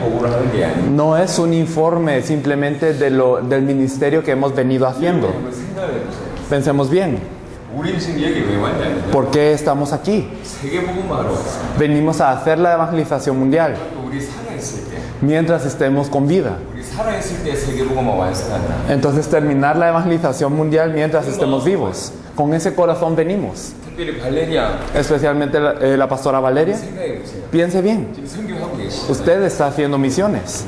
보고를 하는 게 아니에요. No es un informe simplemente del ministerio que hemos venido haciendo. 한번 생각해 보세요. Pensemos bien, 우리는 지금 여기 왜 왔냐면요. ¿por qué estamos aquí? 세계복음화로 왔어요. Venimos a hacer la evangelización mundial 또 우리 살아있을 때, mientras estemos con vida. 우리 살아있을 때 세계복음화 완성한다. Entonces terminar la evangelización mundial mientras estemos vivos. Con ese corazón venimos. 특별히 발레리아 Especialmente la pastora Valeria. 생각해 보세요. Piense bien, 지금 선교하고 계시죠. usted está haciendo misiones.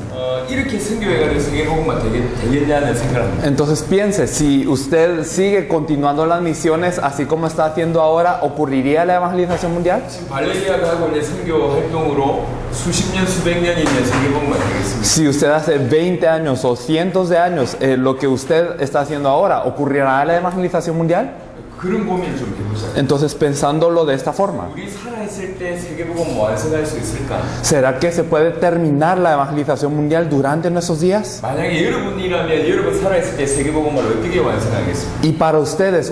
이렇게 선교해가지고 세계복음화 되겠냐는 생각을 합니다. Entonces piense, si usted sigue continuando las misiones así como está haciendo ahora, ¿ocurriría la evangelización mundial? 지금 발레리아가 하고 있는 선교 활동으로 수십 년, 수백 년이면 세계복음화 되겠습니다. Si usted hace 20 años o cientos de años lo que usted está haciendo ahora, ¿ocurrirá la evangelización mundial? 그런 고민을 좀 해보자. Entonces pensándolo de esta forma, 우리 살아있을 때 세계복음 완성할 수 있을까? ¿será que se puede terminar la evangelización mundial durante nuestros días? 만약에 여러분이라면 여러분 살아있을 때 세계복음을 어떻게 완성하겠습니까? Y para ustedes,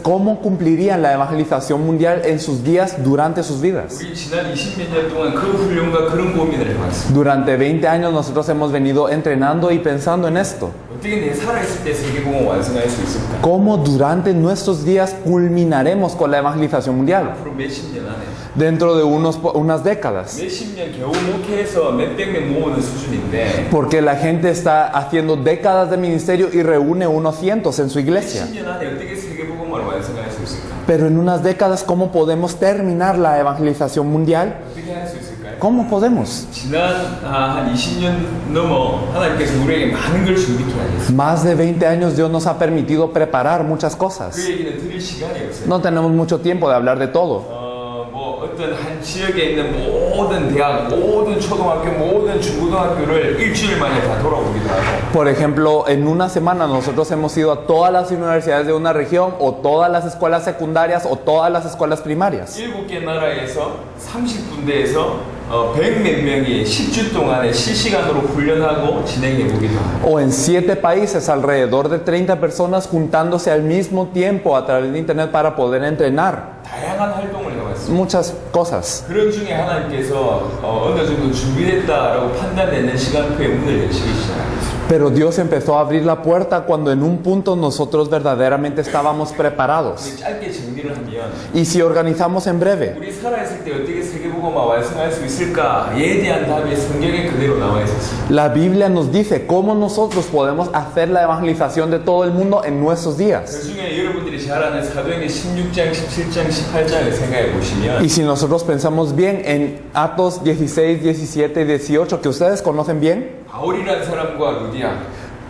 ¿cómo cumplirían la evangelización mundial en sus días durante sus vidas? 우리 지난 20몇 년 동안 그 훈련과 그런 고민을 해왔습니다. Durante 20 años nosotros hemos venido entrenando y pensando en esto. 어떻게 내 살아있을 때 세계복음 완성할 수 있을까? ¿Cómo durante nuestros días culminaremos con la evangelización mundial? 앞으로 몇십 년 안에 Dentro de unas décadas. 몇십 년 겨우 목회해서 몇백 명 모으는 수준인데 Porque la gente está haciendo décadas de ministerio y reúne unos cientos en su iglesia. 10년 안에 어떻게 세계복음을 완성할 수 있을까? Pero en unas décadas, ¿cómo podemos terminar la evangelización mundial? 어떻게 할 수 있을까요? ¿Cómo podemos? 지난 한 20년 넘어 하나님께서 우리에게 많은 걸 준비케 하셨어요. Más de 20 años Dios nos ha permitido preparar muchas cosas. 그 얘기는 드릴 시간이 없어요. No tenemos mucho tiempo de hablar de todo. 뭐 어떤 한 지역에 있는 모든 대학, 모든 초등학교, 모든 중고등학교를 일주일 만에 다 돌아오기도 하고. Por ejemplo, en una semana nosotros hemos ido a todas las universidades de una región o todas las escuelas secundarias o todas las escuelas primarias. 7개 나라에서 30군데에서 100몇 명이 10주 동안에 실시간으로 훈련하고 진행해 보기도 하고. O en 7 países, alrededor de 30 personas juntándose al mismo tiempo a través de internet para poder entrenar. 다양한 활동을 해왔습니다. Muchas cosas. 그런 중에 하나님께서 어느 정도 준비됐다라고 판단되는 시간표에 문을 여시기 시작하셨어요. Pero Dios empezó a abrir la puerta cuando en un punto nosotros verdaderamente estábamos preparados. 우리 짧게 정리를 하면 Y si organizamos en breve, 우리 살아있을 때 어떻게 세계복음화 완성할 수 있을까에 대한 답이 성경에 그대로 나와 있었습니다. la Biblia nos dice cómo nosotros podemos hacer la evangelización de todo el mundo en nuestros días. 그 중에 여러분들이 잘 아는 사도행전 16장, 17장, 18장을 생각해 보시면 Y si nosotros pensamos bien en Actos 16, 17 y 18, que ustedes conocen bien, 바울이라는 사람과 루디아,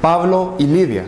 Pablo y Lidia,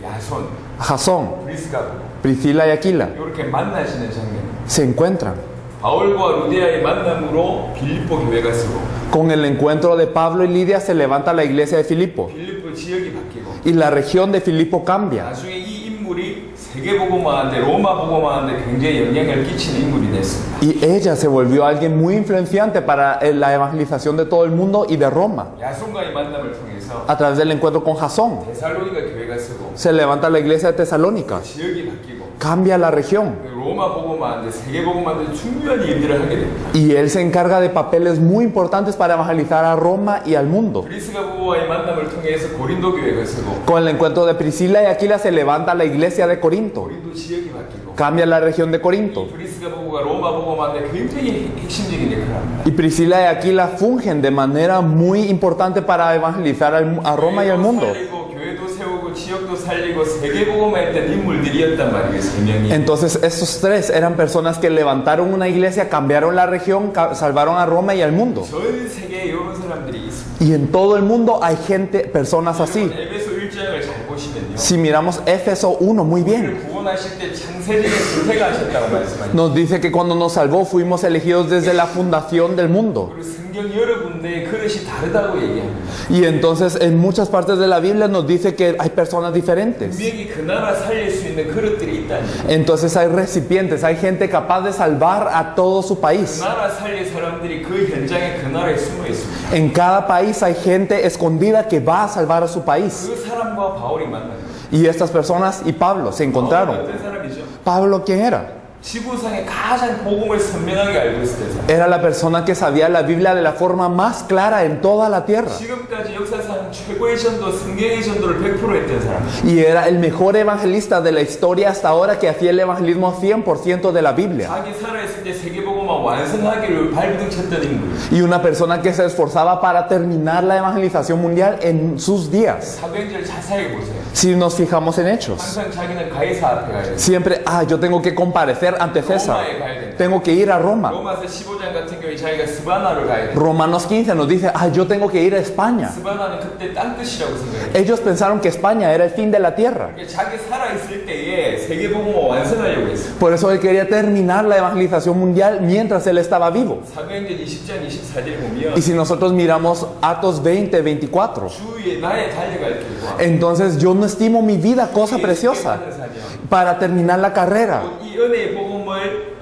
야손, Jasón, 브리스가 Priscila y Aquila, 이렇게 만나시는 장면. se encuentran. 바울과 루디아의 만남으로 빌립보 교회가 쓰고 Con el encuentro de Pablo y Lidia se levanta la iglesia de Filipo 빌립보 지역이 바뀌고 y la región de Filipo cambia. 나중에 이 인물이 세계복음화하는데 로마복음화하는데 굉장히 영향을 끼치는 인물이 됐습니다. Y ella se volvió alguien muy influenciante para la evangelización de todo el mundo y de Roma. 야손과의 만남을 통해서 A través del encuentro con Jasón 데살로니가 교회가 쓰고 se levanta la iglesia de Tesalónica, 지역이 바뀌고 cambia la región 로마 복음화하는데 세계복음화하는데 중요한 일들을 하게 됩니다. y él se encarga de papeles muy importantes para evangelizar a Roma y al mundo. 브리스가 부부와의 만남을 통해서 고린도 교회가 쓰고 Con el encuentro de Priscila y Aquila se levanta la iglesia de Corinto, 고린도 지역이 바뀌고 cambia la región de Corinto. 브리스가 부부가 로마 복음화하는데 굉장히 핵심적인 역할을 합니다. Y Priscila y Aquila fungen de manera muy importante para evangelizar a Roma y al mundo. 살리고 교회도 세우고 지역도 살리고 세계복음화했던 인물들이었단 말이에요. 세 명이. Entonces estos tres eran personas que levantaron una iglesia, cambiaron la región, salvaron a Roma y al mundo. 전 세계에 이런 사람들이 있습니다. Y en todo el mundo hay gente, personas así. 에베소 1장을 잘 보시면요. Si miramos Éfeso 1 muy bien, 우리를 구원하실 때 창세전에 선택하셨다고 말씀하셨죠. nos dice que cuando nos salvó fuimos elegidos desde la fundación del mundo. 그리고 성경 여러 군데에 그릇이 다르다고 얘기합니다. Y entonces en muchas partes de la Biblia nos dice que hay personas diferentes. 분명히 그 나라 살릴 수 있는 그릇들이 있다니. Entonces hay recipientes, hay gente capaz de salvar a todo su 그 país. 나라 살릴 사람들이 그 현장에 그 나라에 숨어 있습니다. En cada país hay gente escondida que va a salvar a su país. 그 사람과 바울이 만난 거예요. Y estas personas y Pablo se 바울은 encontraron. 어떤 사람이죠? Pablo, ¿quién era? 지구상에 가장 복음을 선명하게 알고 있었던 사람. Era la persona que sabía la Biblia de la forma más clara en toda la tierra. 지금까지 역사상 최고의 전도, 성경의 전도를 100% 했던 사람. Y era el mejor evangelista de la historia hasta ahora que hacía el evangelismo 100% de la Biblia. 자기 살아있을 때 세계복음화 완성하기를 발부둥쳤던 인물. Y una persona que se esforzaba para terminar la evangelización mundial en sus días. 사도행전을 자세히 보세요. Si nos fijamos en Hechos, 항상 자기는 가이사 앞에 가야 돼. siempre, yo tengo que comparecer ante César. 로마에 가야 돼. Tengo que ir a Roma. 로마서 15장 같은 경우에 자기가 스바나를 가야 돼. Romanos 15 nos dice, yo tengo que ir a España. 스바나는 그때 땅끝이라고 생각해요. Ellos pensaron que España era el fin de la tierra. 그러니까 자기 살아있을 때에 세계복음화 완성하려고 했어. Por eso él quería terminar la evangelización mundial mientras él estaba vivo. 사도행전 20장 24절 보면 Y si nosotros miramos Atos 20, 24, 주위에 나의 달려갈 길과 entonces yo no estimo mi vida cosa preciosa para terminar la carrera. 이 은혜의 복음을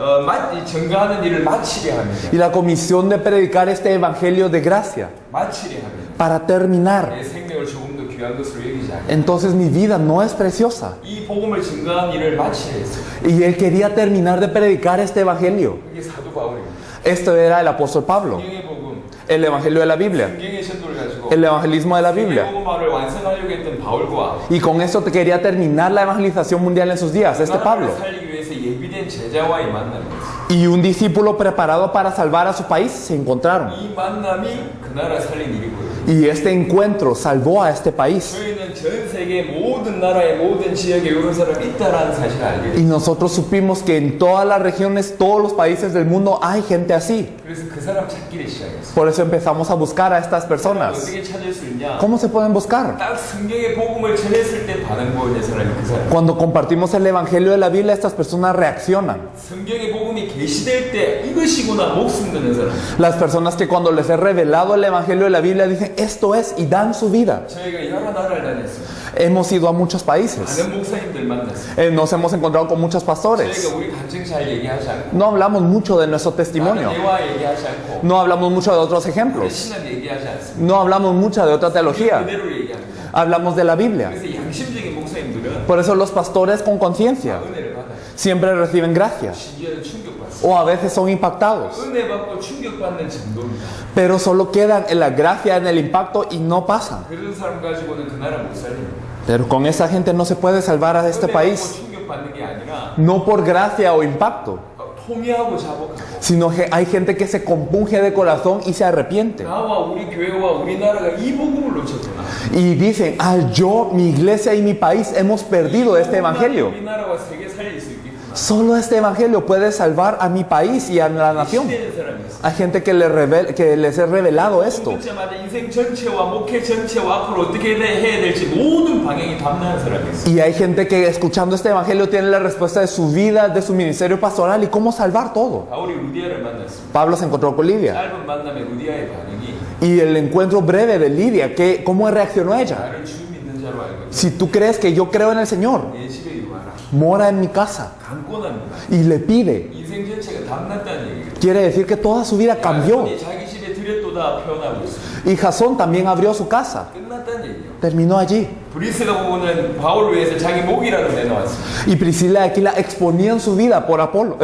증거하는 일을 마치려 합니다. Y la comisión de predicar este evangelio de gracia 마치려 합니다. para terminar. 내 생명을 조금 더 귀한 것으로 여기지 않아요. Entonces mi vida no es preciosa. 이 복음을 증거하는 일을 마치려 했어요. Y él quería terminar de predicar este evangelio. 그게 사도 바울입니다. Esto era el apóstol Pablo, 성경의 복음, el evangelio de la Biblia, 성경의 전도를 가지고 el evangelismo de la Biblia. 세계복음화를 완성하려고 했던 바울과 Y con esto te quería terminar la evangelización mundial en sus días, este Pablo. 나라를 살리기 위해서 예비된 제자와의 만남이었어요. Y un discípulo preparado para salvar a su país se encontraron. 이 만남이 그 나라 살린 일이고요. Y este encuentro salvó a este país. 저희는 전 세계 모든 나라의 모든 지역에 이런 사람이 있다라는 사실을 알게 Y 돼요. nosotros supimos que en todas las regiones, todos los países del mundo hay gente así. 그래서 그 사람 찾기를 시작했어요. Por eso empezamos a buscar a estas personas. 어떻게 찾을 수 있냐? ¿Cómo se pueden buscar? 딱 성경의 복음을 전했을 때 반응 보이는 사람이 그 사람. Cuando compartimos el evangelio de la Biblia, estas personas reaccionan. 성경의 복음이 계시될 때 이것이구나 목숨 드는 사람. Las personas que cuando les he revelado el evangelio de la Biblia dicen esto es y dan su vida. 저희가 여러 나라를 다녔어요. Hemos ido a muchos países. 많은 목사님들 만났어요. Nos hemos encontrado con muchos pastores. 저희가 우리 간증 잘 얘기하지 않고 No hablamos mucho de nuestro testimonio. 나는 대화 얘기하지 않고 No hablamos mucho de otros 우리 ejemplos. 신앙 얘기하지 않습니다. No hablamos mucho de otra teología. 그대로 얘기합니다. Hablamos de la Biblia. 그래서 양심적인 목사님들은 Por eso los pastores con conciencia 은혜를 받아요. siempre reciben gracia. 심지어는 충격받습니다. O a veces son impactados. 은혜 받고 충격받는 정도입니다. Pero solo quedan en la gracia, en el impacto y no pasan. 그런 사람 가지고는 그 나라 못 살립니다. Pero con esa gente no se puede salvar a este 은혜 país. 받고 충격받는 게 아니라 No por gracia o impacto, 통회하고 자복하고 sino que hay gente que se compunge de corazón y se arrepiente. 나와 우리 교회와 우리나라가 이 복음을 놓쳤구나. Y dicen, yo, mi iglesia y mi país hemos perdido este evangelio. 우리나라와 세계 살릴 수 있겠구나. Solo este evangelio puede salvar a mi país y a la nación. 시대는 사람이 있어. Hay gente que les he revelado esto. 듣자마자 인생 전체와 목회 전체와 앞으로 어떻게 해야 될지 모든 방향이 담당한 사람이 있어. Y hay gente que escuchando este evangelio tiene la respuesta de su vida, de su ministerio pastoral y cómo salvar todo. 바울이 루디아를 만났습니다. Pablo se encontró con Lidia. 짧은 만남에 루디아의 반응이 Y el encuentro breve de Lidia, ¿cómo reaccionó ella? 나를 주 믿는 자로 알고 있어. Si tú crees que yo creo en el Señor, 내 집에 유하라. mora en mi casa. 강권합니다. Y le pide. 인생 전체가 담났다는 얘기예요. Quiere decir que toda su vida cambió. 야손이 자기 집에 들였도다 표현하고 있어요. Y Jasón también abrió su casa. 끝났다는 얘기예요. Terminó allí. 브리스가 부부는 바울을 위해서 자기 목이라도 내놓았습니다. Y Priscila y Aquila exponían su vida por Pablo.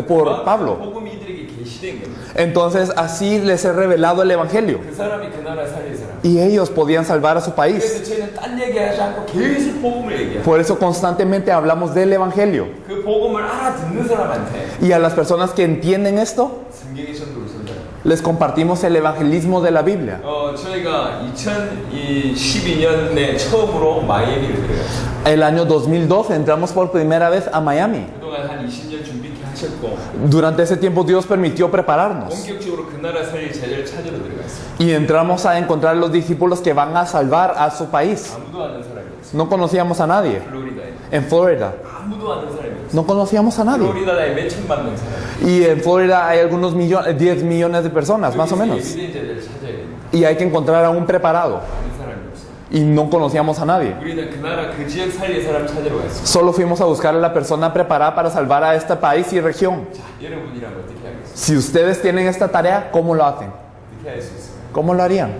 복음이 이들에게 계시된 겁니다. Entonces así les he revelado el evangelio. 그 사람이 그 나라 살릴 사람. Y ellos podían salvar a su país. 그래서 저희는 딴 얘기하지 않고 계속 복음을 얘기해요. Por eso constantemente hablamos del evangelio. 그 복음을 알아듣는 사람한테 Y a las personas que entienden esto, 성경의 전도를 전달해요. les compartimos el evangelismo de la Biblia. 저희가 2012년에 처음으로 마이애미를 들어갔어요. El año 2012 entramos por primera vez a Miami. 그동안 한 20년 준비케 하셨고 Durante ese tiempo Dios permitió prepararnos. 본격적으로 그 나라 살릴 제자를 찾으러 들어갔어요. Y entramos a encontrar los discípulos que van a salvar a su país. 아무도 아는 사람이 없어요. No conocíamos a nadie. 플로리다에 En Florida. 아무도 아는 사람이 없어요. No conocíamos a nadie. 플로리다에 몇 천만 명 살아요. Y en Florida hay algunos millones, 10 millones de personas, más o menos. 예비된 제자를 찾아야 됩니다. Y hay que encontrar a un preparado. 아는 사람이 없어요. Y no conocíamos a nadie. 우리는 그 나라 그 지역 살릴 사람 찾으러 갔어요. Solo fuimos a buscar a la persona preparada para salvar a este país y región. 자, 여러분이라면 어떻게 하겠어요? Si ustedes tienen esta tarea, ¿cómo lo hacen? 어떻게 할 수 있어요? ¿Cómo lo harían?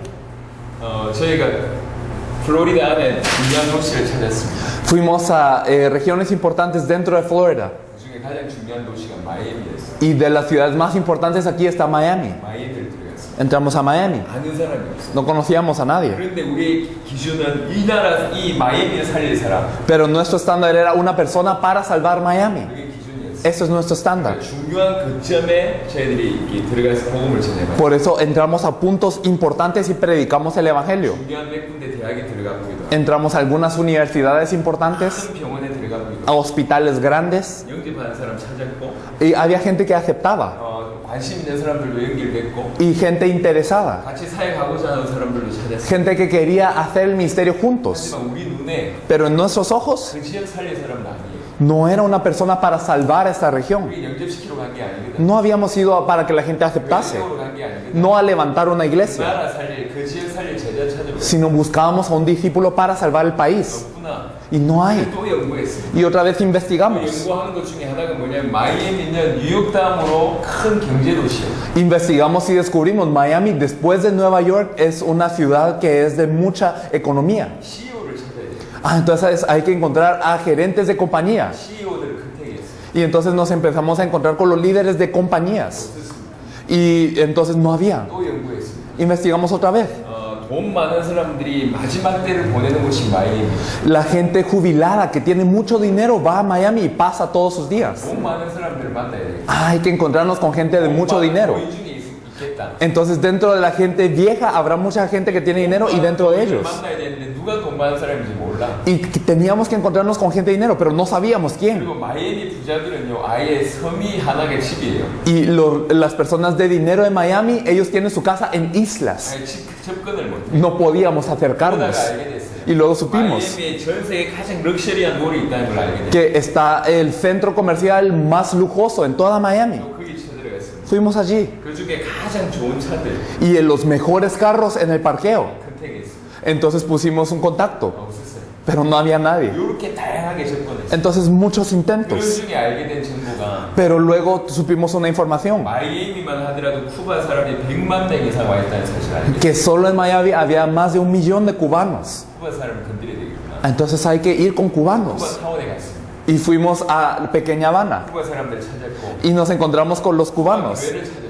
저희가 플로리다 안에 중요한 도시를 찾았습니다. Fuimos a regiones importantes dentro de Florida. 그중에 가장 중요한 도시가 마이애미였어. Y de las ciudades más importantes aquí está Miami. 마이애미를 들어갔어. Entramos a Miami. 아는 사람이 없어. No conocíamos a nadie. 그런데 우리의 기준은 이 나라, 이 마이애미를 살릴 사람. Pero nuestro estándar era una persona para salvar Miami. 그게 기준이었어. Eso es nuestro estándar. 중요한 거점에 저희들이 이렇게 들어가서 복음을 전해봐요. Por eso entramos a puntos importantes y predicamos el Evangelio. 중요한 몇 군데 대학에 들어가 보기도 하고, Entramos a algunas universidades importantes, 큰 병원에 들어가 보기도 a 하고, hospitales grandes, 영접하는 사람 찾았고, y había gente que aceptaba, 관심 있는 사람들도 연결됐고, y gente interesada, 같이 사역하고자 하는 사람들도 찾았어. gente que quería hacer el misterio juntos. 하지만 우리 눈에 Pero en nuestros ojos 그 지역 살릴 사람은 아니에요. no era una persona para salvar esta región. 우리 영접시키러 간 게 아니거든. No habíamos ido para que la gente aceptase, 외국으로 간 게 아니거든. no a levantar una 그 iglesia, 나라 살릴, 그 지역 살릴 제자 찾으러 sino buscábamos a un discípulo para salvar el país. 없구나. Y no hay. 또 연구했어요. Y otra vez 그 investigamos. 연구하는 것 중에 하나가 뭐냐면 마이애미는 뉴욕 다음으로 큰 경제 도시예요. Investigamos y descubrimos Miami, después de Nueva York, es una ciudad que es de mucha economía. CEO를 찾아야 돼요. Entonces hay que encontrar a gerentes de compañía. CEO들을 컨택했어요. Y entonces nos empezamos a encontrar con los líderes de compañías. 없었습니다. Y entonces no había. 또 연구했습니다. Investigamos otra vez. 돈 많은 사람들이 마지막 때를 보내는 곳이 마이애미. La gente jubilada que tiene mucho dinero va a Miami y pasa todos sus días. 돈 많은 사람들을 만나야 돼요. Hay que encontrarnos con gente de mucho dinero. 노인 중에 있겠다. Entonces dentro de la gente vieja habrá mucha gente que tiene dinero y dentro de ellos. 만나야 되는데 누가 돈 많은 사람인지 몰라. Y que teníamos que encontrarnos con gente de dinero, pero no sabíamos quién. 그리고 마이애미 부자들은요, 아예 섬이 하나의 집이에요. Y las personas de dinero de Miami, ellos tienen su casa en islas. 아예 접근을 못해. No podíamos 그러다가 acercarnos. 알게 됐어요. Y luego supimos 마이애미에 전 세계 가장 럭셔리한 몰이 있다는 걸 알게 됐어요. que está el centro comercial más lujoso en toda Miami. 또 거기 쳐들어갔습니다. Fuimos allí. 그 중에 가장 좋은 차들 Y en los mejores carros en el parqueo. 컨택했어요. Entonces pusimos un contacto, 없었어요. pero no había nadie. 이렇게 다양하게 접근했어요. Entonces muchos 그런 intentos. 중에 알게 된 정보가 Pero luego supimos una información. 마이애미만 하더라도 쿠바 사람이 100만 명 이상 와 있다는 사실을 알게 됐어요. Que solo en Miami había más de 1 millón de cubanos. 쿠바 사람을 건드려야 되겠구나. Entonces hay que ir con 쿠바 cubanos. 타운에 갔습니다. Y fuimos a Pequeña Habana. 쿠바 사람들 찾았고 Y nos encontramos con los cubanos. 교회를 찾았어요.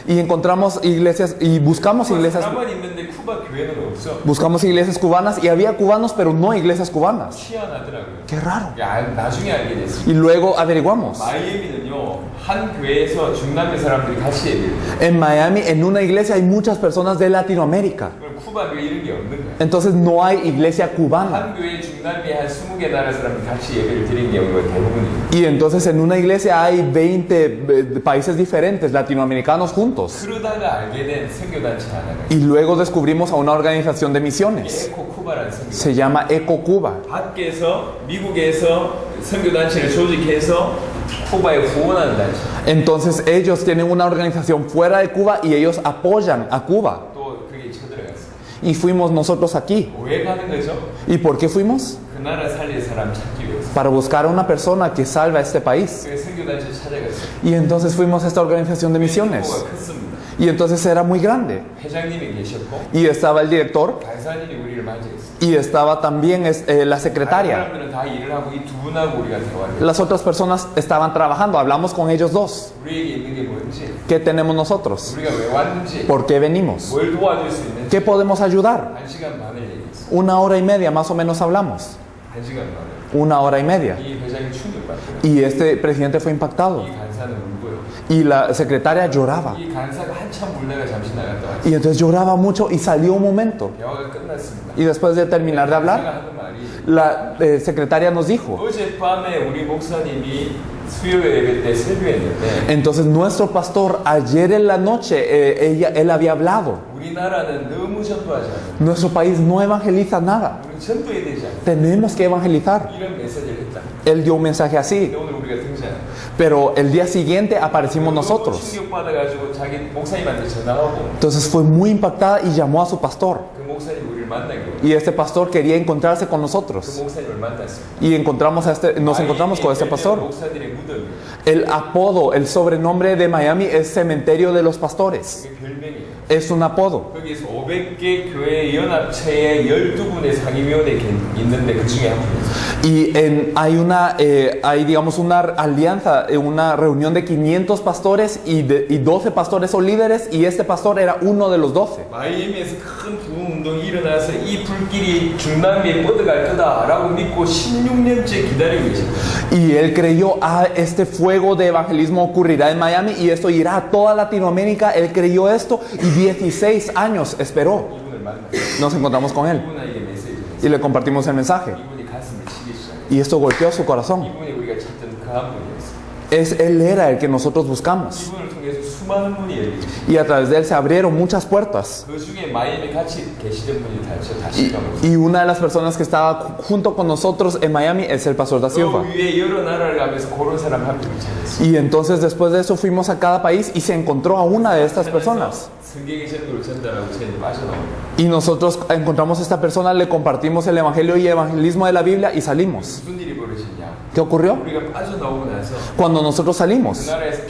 Y encontramos iglesias y buscamos iglesias. 사람만 있는데 쿠바 교회는 없어. Buscamos iglesias cubanas y había cubanos, pero no iglesias cubanas. 희한하더라고요. Qué raro. 나중에 알게 됐어요. Y luego averiguamos. 마이애미는요, 한 교회에서 중남미 사람들이 같이 예배를 해요. En Miami, en una iglesia, hay muchas personas de Latinoamérica. 그럼 쿠바 교회 이런 게 없는 거예요. Entonces no hay iglesia cubana. 한 교회 중남미 한 20개 나라 사람들이 같이 예배를 드리는 경우가 대부분이에요. Y entonces en una iglesia hay 20 países diferentes, latinoamericanos juntos. 그러다가 알게 된 선교단체 하나가 있어요. Y luego descubrimos a una organización de misiones. 에코 쿠바라는 선교. Se llama Eco Cuba. 밖에서 미국에서 선교단체를 조직해서 쿠바에 후원하는 단체. Entonces ellos tienen una organización fuera de Cuba y ellos apoyan a Cuba. 또 그게 쳐들어갔어요. Y fuimos nosotros aquí. 왜 가는 거죠? ¿Y por qué fuimos? 그 나라 살릴 사람 찾기 위해서. Para buscar a una persona que salve a este país. 그 선교단체 찾아갔어요. Y entonces fuimos a esta organización de misiones. 규모가 컸습니다. Y entonces era muy grande. 회장님이 계셨고 Y estaba el director 간사님이 우리를 맞이했어요. y estaba también la 다른 secretaria. 사람들은 다 일을 하고 이 두 분하고 우리가 대화를. Las otras personas estaban trabajando. Hablamos con ellos dos. 우리에게 있는 게 뭔지, ¿Qué tenemos nosotros? 우리가 왜 왔는지, ¿Por qué venimos? 뭘 도와줄 수 있는지. ¿Qué podemos ayudar? 1시간 반을 얘기했어요. 1 hora y media más o menos hablamos. 1시간 반을. 1 hora y media. 이 회장이 충격받고요. Y este presidente fue impactado. 이 간사는 울고요. Y la secretaria lloraba. 이 간사가 한참 울다가 잠시 나갔다 왔어요. Y entonces lloraba mucho y salió un momento. 대화가 끝났습니다. Y después de terminar de hablar, 간사가 하는 말이 la secretaria nos dijo. 어젯밤에 우리 목사님이 수요 예배 때 설교했는데 Entonces nuestro pastor ayer en la noche, él había hablado. 우리나라는 너무 전도하지 않아요. Nuestro país no evangeliza nada. 우리 전도해야 되지 않아요. Tenemos que evangelizar. 이런 메시지를 했다. Él dio un mensaje así. 근데 오늘 우리가 등장. Pero el día siguiente aparecimos nosotros. 충격받아가지고 자기 목사님한테 전화하고 Entonces fue muy impactada y llamó a su pastor. 그 목사님 우리를 만나기로. Y este pastor quería encontrarse con 그 nosotros. 목사님을 만났어요. Y nos encontramos con este pastor. 목사들의 무덤이에요. El apodo, el sobrenombre de Miami es Cementerio de los Pastores. 그게 별명이에요. es un apodo. 거기에서 500개 교회 연합체에 12분의 상임위원회 있는데 그 중에 한 분이었어요. Y hay digamos una alianza, una reunión de 500 pastores y 12 pastores o líderes, y este pastor era uno de los 12. 마이애미에서 큰 부흥 운동이 일어나서 이 불길이 중남미에 뻗어갈 거다라고 믿고 16년째 기다리고 계십니다. Y él creyó, este fuego de evangelismo ocurrirá en Miami y esto irá a toda Latinoamérica. Él creyó esto y 16 años esperó. 이분을 만났어요. Nos encontramos con él 이분에게 메시지를 y le compartimos el mensaje. 이분이 가슴을 치기 시작해요. Y esto golpeó su corazón. 이분이 우리가 찾던 그 한 분이었어요. Él era el que nosotros buscamos. 이분을 통해서 수많은 문이 열리죠. Y a través de él se abrieron muchas puertas. 그 중에 마이애미 같이 계시던 분이 다시 가면서 Y una de las personas que estaba junto con nosotros en Miami es el pastor Da 그 Silva. 위에 여러 나라를 가면서 그런 사람 한 명을 찾았어요. Y entonces después de eso fuimos a cada país y se encontró a una de estas personas. 성경의 전도를 전달하고 저희는 빠져나옵니다. Y nosotros encontramos a esta persona, le compartimos el evangelio y evangelismo de la Biblia y salimos. 무슨 일이 벌어졌냐? ¿Qué ocurrió? 우리가 빠져나오고 나서 Cuando nosotros 그 salimos, 나라에서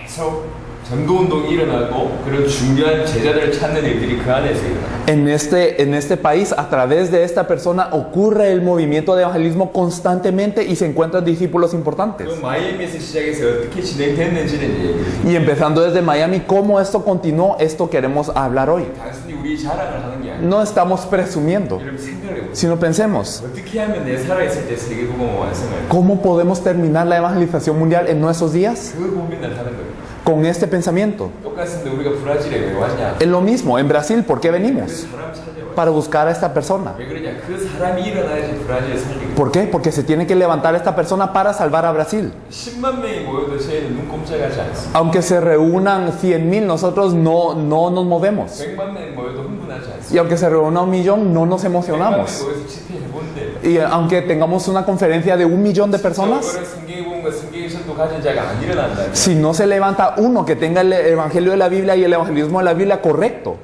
계속 전도 운동이 일어나고 그런 중요한 제자들을 찾는 일들이 그 안에서 일어나요. en este país, a través de esta persona, ocurre el movimiento de evangelismo constantemente y se encuentran discípulos importantes. 그 마이애미에서 시작해서 어떻게 진행됐는지는 얘기를 Y empezando desde Miami, cómo esto continuó, esto queremos hablar hoy. 단순히 우리 자랑을 하는 게 아니라 No estamos presumiendo, 여러분 생각을 해보세요. sino pensemos, 어떻게 하면 내 살아있을 때 세계복음을 완성할까? ¿cómo podemos terminar la evangelización mundial en nuestros días? 그 고민을 하는 거예요. Con este pensamiento. 똑같은데 우리가 브라질에 왜 왔냐? Es lo mismo, en Brasil, ¿por qué 그 venimos? 사람 찾아와요. Para buscar a esta persona. 왜 그러냐? 그 사람이 일어나야지 브라질을 살리고. ¿Por qué? Porque se tiene que levantar esta persona para salvar a Brasil. 10만 명이 모여도 저희는 눈꼼짝하지 않습니다. Aunque se reúnan 100,000, nosotros no nos movemos. 100만 명이 모여도 흥분하지 않습니다. Y aunque se reúna 1,000,000, no nos 100만 명이 emocionamos. 모여서 집회해본대. Y aunque tengamos una conferencia de 1,000,000 de personas, 그런 성경의 복음과 성경의 전도 가진 자가 안 일어난다. si no se levanta uno que tenga el evangelio de la Biblia y el evangelismo de la Biblia correcto,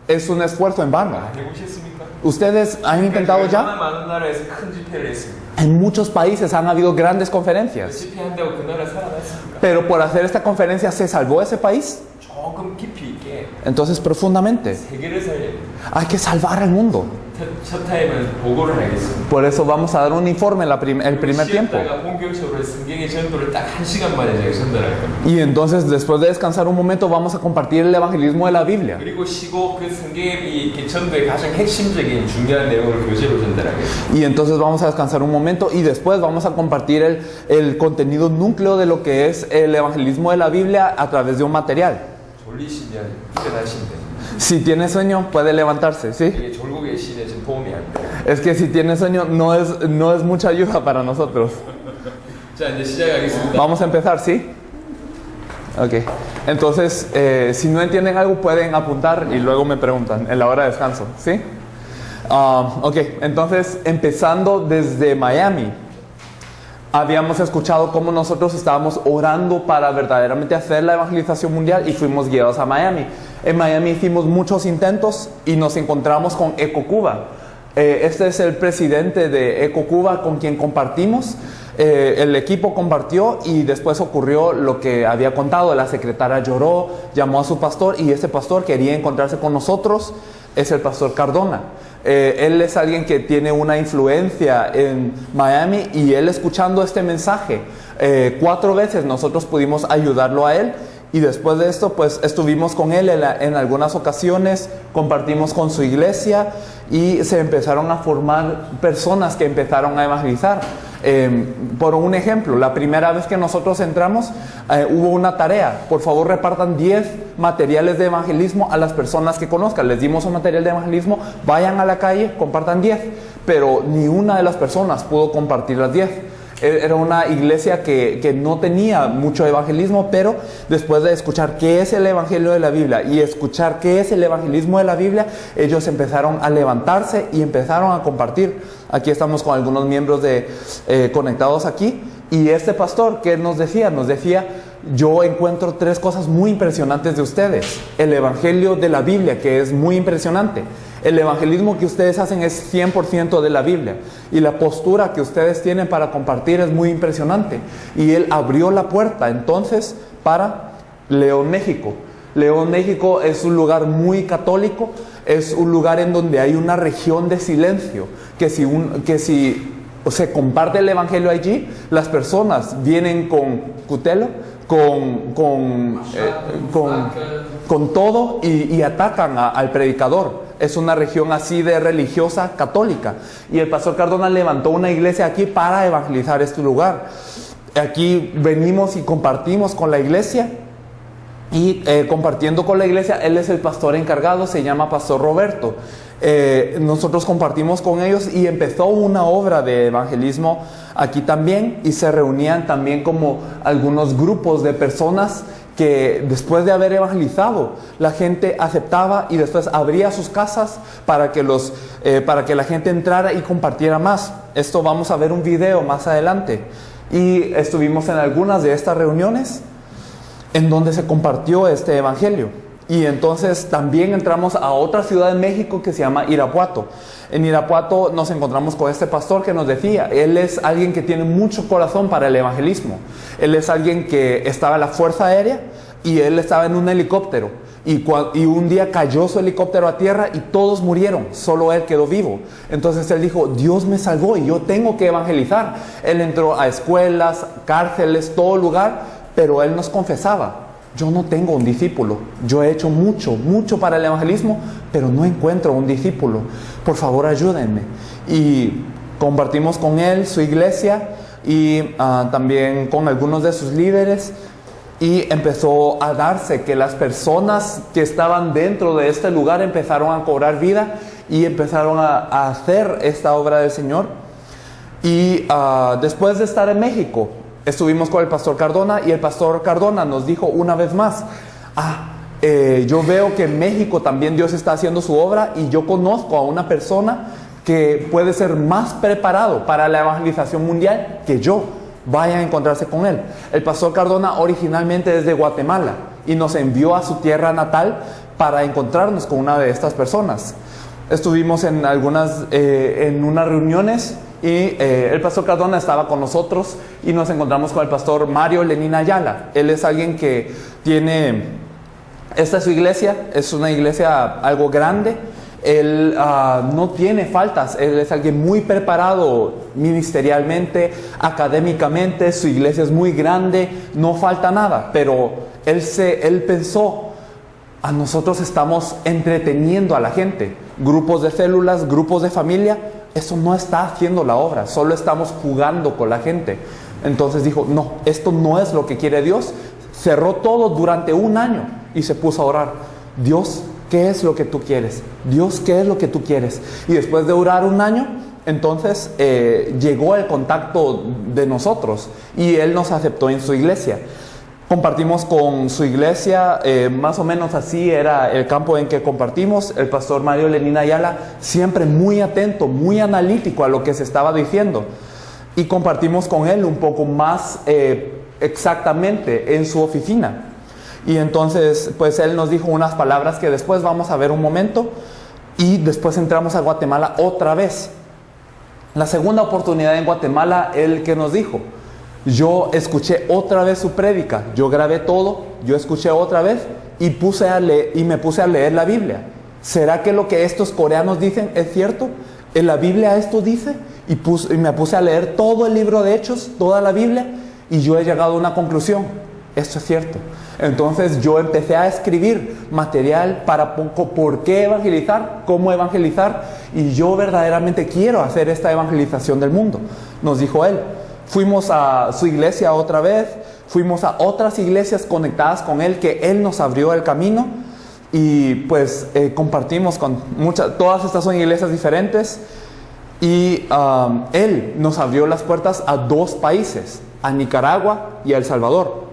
es un esfuerzo en vano. 해보셨습니까? ¿Ustedes han intentado ya? 얼마나 많은 나라에서 큰 집회를 했습니다. En muchos países han habido grandes conferencias. 집회한다고 그 나라 살아났습니까? Pero por hacer esta conferencia, ¿se salvó ese país? 조금 깊이 있게 Entonces, profundamente, 세계를 살려야 돼요. hay que salvar al mundo. 첫 타임은 보고를 하겠습니다. Por eso vamos a dar un informe el primer tiempo. 쉬었다가 본격적으로 성경의 전도를 딱 1시간 만에 제가 전달할 겁니다. Y entonces, después de descansar un momento, vamos a compartir el evangelismo de la Biblia. 그리고 쉬고 그 성경의 이 전도의 가장 핵심적인 중요한 내용을 교재로 전달하겠습니다. Y entonces vamos a descansar un momento y después vamos a compartir el contenido núcleo de lo que es el evangelismo de la Biblia a través de un material. 졸리시면 일어나시면 돼요. Si tiene sueño, puede levantarse, ¿sí? 이게 졸고 계시면 좀 도움이 안 돼요. Es que si tiene sueño, no es mucha ayuda para nosotros. 자, 이제 시작하겠습니다. Vamos a empezar, ¿sí? Ok. Entonces, si no entienden algo, pueden apuntar y luego me preguntan en la hora de descanso, ¿sí? Ok, entonces, empezando desde Miami, habíamos escuchado cómo nosotros estábamos orando para verdaderamente hacer la evangelización mundial y fuimos guiados a Miami. En Miami hicimos muchos intentos y nos encontramos con Eco Cuba. Este es el presidente de Eco Cuba con quien compartimos. El equipo compartió y después ocurrió lo que había contado. La secretaria lloró, llamó a su pastor y ese pastor quería encontrarse con nosotros. Es el pastor Cardona. Él es alguien que tiene una influencia en Miami y él escuchando este mensaje 4 veces nosotros pudimos ayudarlo a él. Y después de esto, pues estuvimos con él en algunas ocasiones, compartimos con su iglesia y se empezaron a formar personas que empezaron a evangelizar. Por un ejemplo, la primera vez que nosotros entramos, hubo una tarea. Por favor, repartan 10 materiales de evangelismo a las personas que conozcan. Les dimos un material de evangelismo, vayan a la calle, compartan 10. Pero ni una de las personas pudo compartir las 10. Era una iglesia que no tenía mucho evangelismo, pero después de escuchar qué es el evangelio de la Biblia y escuchar qué es el evangelismo de la Biblia, ellos empezaron a levantarse y empezaron a compartir. Aquí estamos con algunos miembros conectados aquí. Y este pastor, ¿qué nos decía? Nos decía, yo encuentro 3 cosas muy impresionantes de ustedes. El evangelio de la Biblia, que es muy impresionante. El evangelismo que ustedes hacen es 100% de la Biblia. Y la postura que ustedes tienen para compartir es muy impresionante. Y él abrió la puerta entonces para León, México. León, México es un lugar muy católico, es un lugar en donde hay una región de silencio, que si se comparte el evangelio allí, las personas vienen con cutelo, con todo y atacan al predicador. Es una región así de religiosa católica. Y el pastor Cardona levantó una iglesia aquí para evangelizar este lugar. Aquí venimos y compartimos con la iglesia. Y compartiendo con la iglesia, él es el pastor encargado, se llama Pastor Roberto. Nosotros compartimos con ellos y empezó una obra de evangelismo aquí también, y se reunían también como algunos grupos de personas que después de haber evangelizado, la gente aceptaba y después abría sus casas para que la gente entrara y compartiera más. Esto vamos a ver un video más adelante. Y estuvimos en algunas de estas reuniones en donde se compartió este evangelio. Y entonces también entramos a otra ciudad de México que se llama Irapuato. En Irapuato nos encontramos con este pastor que nos decía, él es alguien que tiene mucho corazón para el evangelismo. Él es alguien que estaba en la Fuerza Aérea y él estaba en un helicóptero. Y un día cayó su helicóptero a tierra y todos murieron, solo él quedó vivo. Entonces él dijo, Dios me salvó y yo tengo que evangelizar. Él entró a escuelas, cárceles, todo lugar, pero él nos confesaba, yo no tengo un discípulo, yo he hecho mucho para el evangelismo, pero no encuentro un discípulo, por favor ayúdenme. Y compartimos con él su iglesia y también con algunos de sus líderes, y empezó a darse que las personas que estaban dentro de este lugar empezaron a cobrar vida y empezaron a hacer esta obra del Señor. Y después de estar en México, estuvimos con el pastor Cardona, y el pastor Cardona nos dijo una vez más, yo veo que en México también Dios está haciendo su obra, y yo conozco a una persona que puede ser más preparado para la evangelización mundial que yo. Vayan a encontrarse con él. El pastor Cardona originalmente es de Guatemala y nos envió a su tierra natal para encontrarnos con una de estas personas. Estuvimos en unas reuniones y el pastor Cardona estaba con nosotros, y nos encontramos con el pastor Mario Lenín Ayala. Él es alguien que esta es su iglesia, es una iglesia algo grande. Él no tiene faltas, él es alguien muy preparado ministerialmente, académicamente, su iglesia es muy grande, no falta nada, pero él pensó, a nosotros estamos entreteniendo a la gente, grupos de células, grupos de familia, eso no está haciendo la obra, solo estamos jugando con la gente. Entonces dijo, no, esto no es lo que quiere Dios. Cerró todo durante un año y se puso a orar, Dios, ¿qué es lo que tú quieres? Dios, ¿qué es lo que tú quieres? Y después de orar un año, entonces llegó el contacto de nosotros y él nos aceptó en su iglesia. Compartimos con su iglesia, más o menos así era el campo en que compartimos. El pastor Mario Lenín Ayala siempre muy atento, muy analítico a lo que se estaba diciendo. Y compartimos con él un poco más exactamente en su oficina. Y entonces pues él nos dijo unas palabras que después vamos a ver un momento, y después entramos a Guatemala otra vez. La segunda oportunidad en Guatemala, él que nos dijo, yo escuché otra vez su prédica, yo grabé todo, yo escuché otra vez y me puse a leer la Biblia. ¿Será que lo que estos coreanos dicen es cierto? ¿En la Biblia esto dice? Y me puse a leer todo el libro de Hechos, toda la Biblia, y yo he llegado a una conclusión, esto es cierto. Entonces yo empecé a escribir material para por qué evangelizar, cómo evangelizar, y yo verdaderamente quiero hacer esta evangelización del mundo, nos dijo él. Fuimos a su iglesia otra vez, fuimos a otras iglesias conectadas con él, que él nos abrió el camino, y pues compartimos con todas estas son iglesias diferentes, y él nos abrió las puertas a 2 países, a Nicaragua y a El Salvador.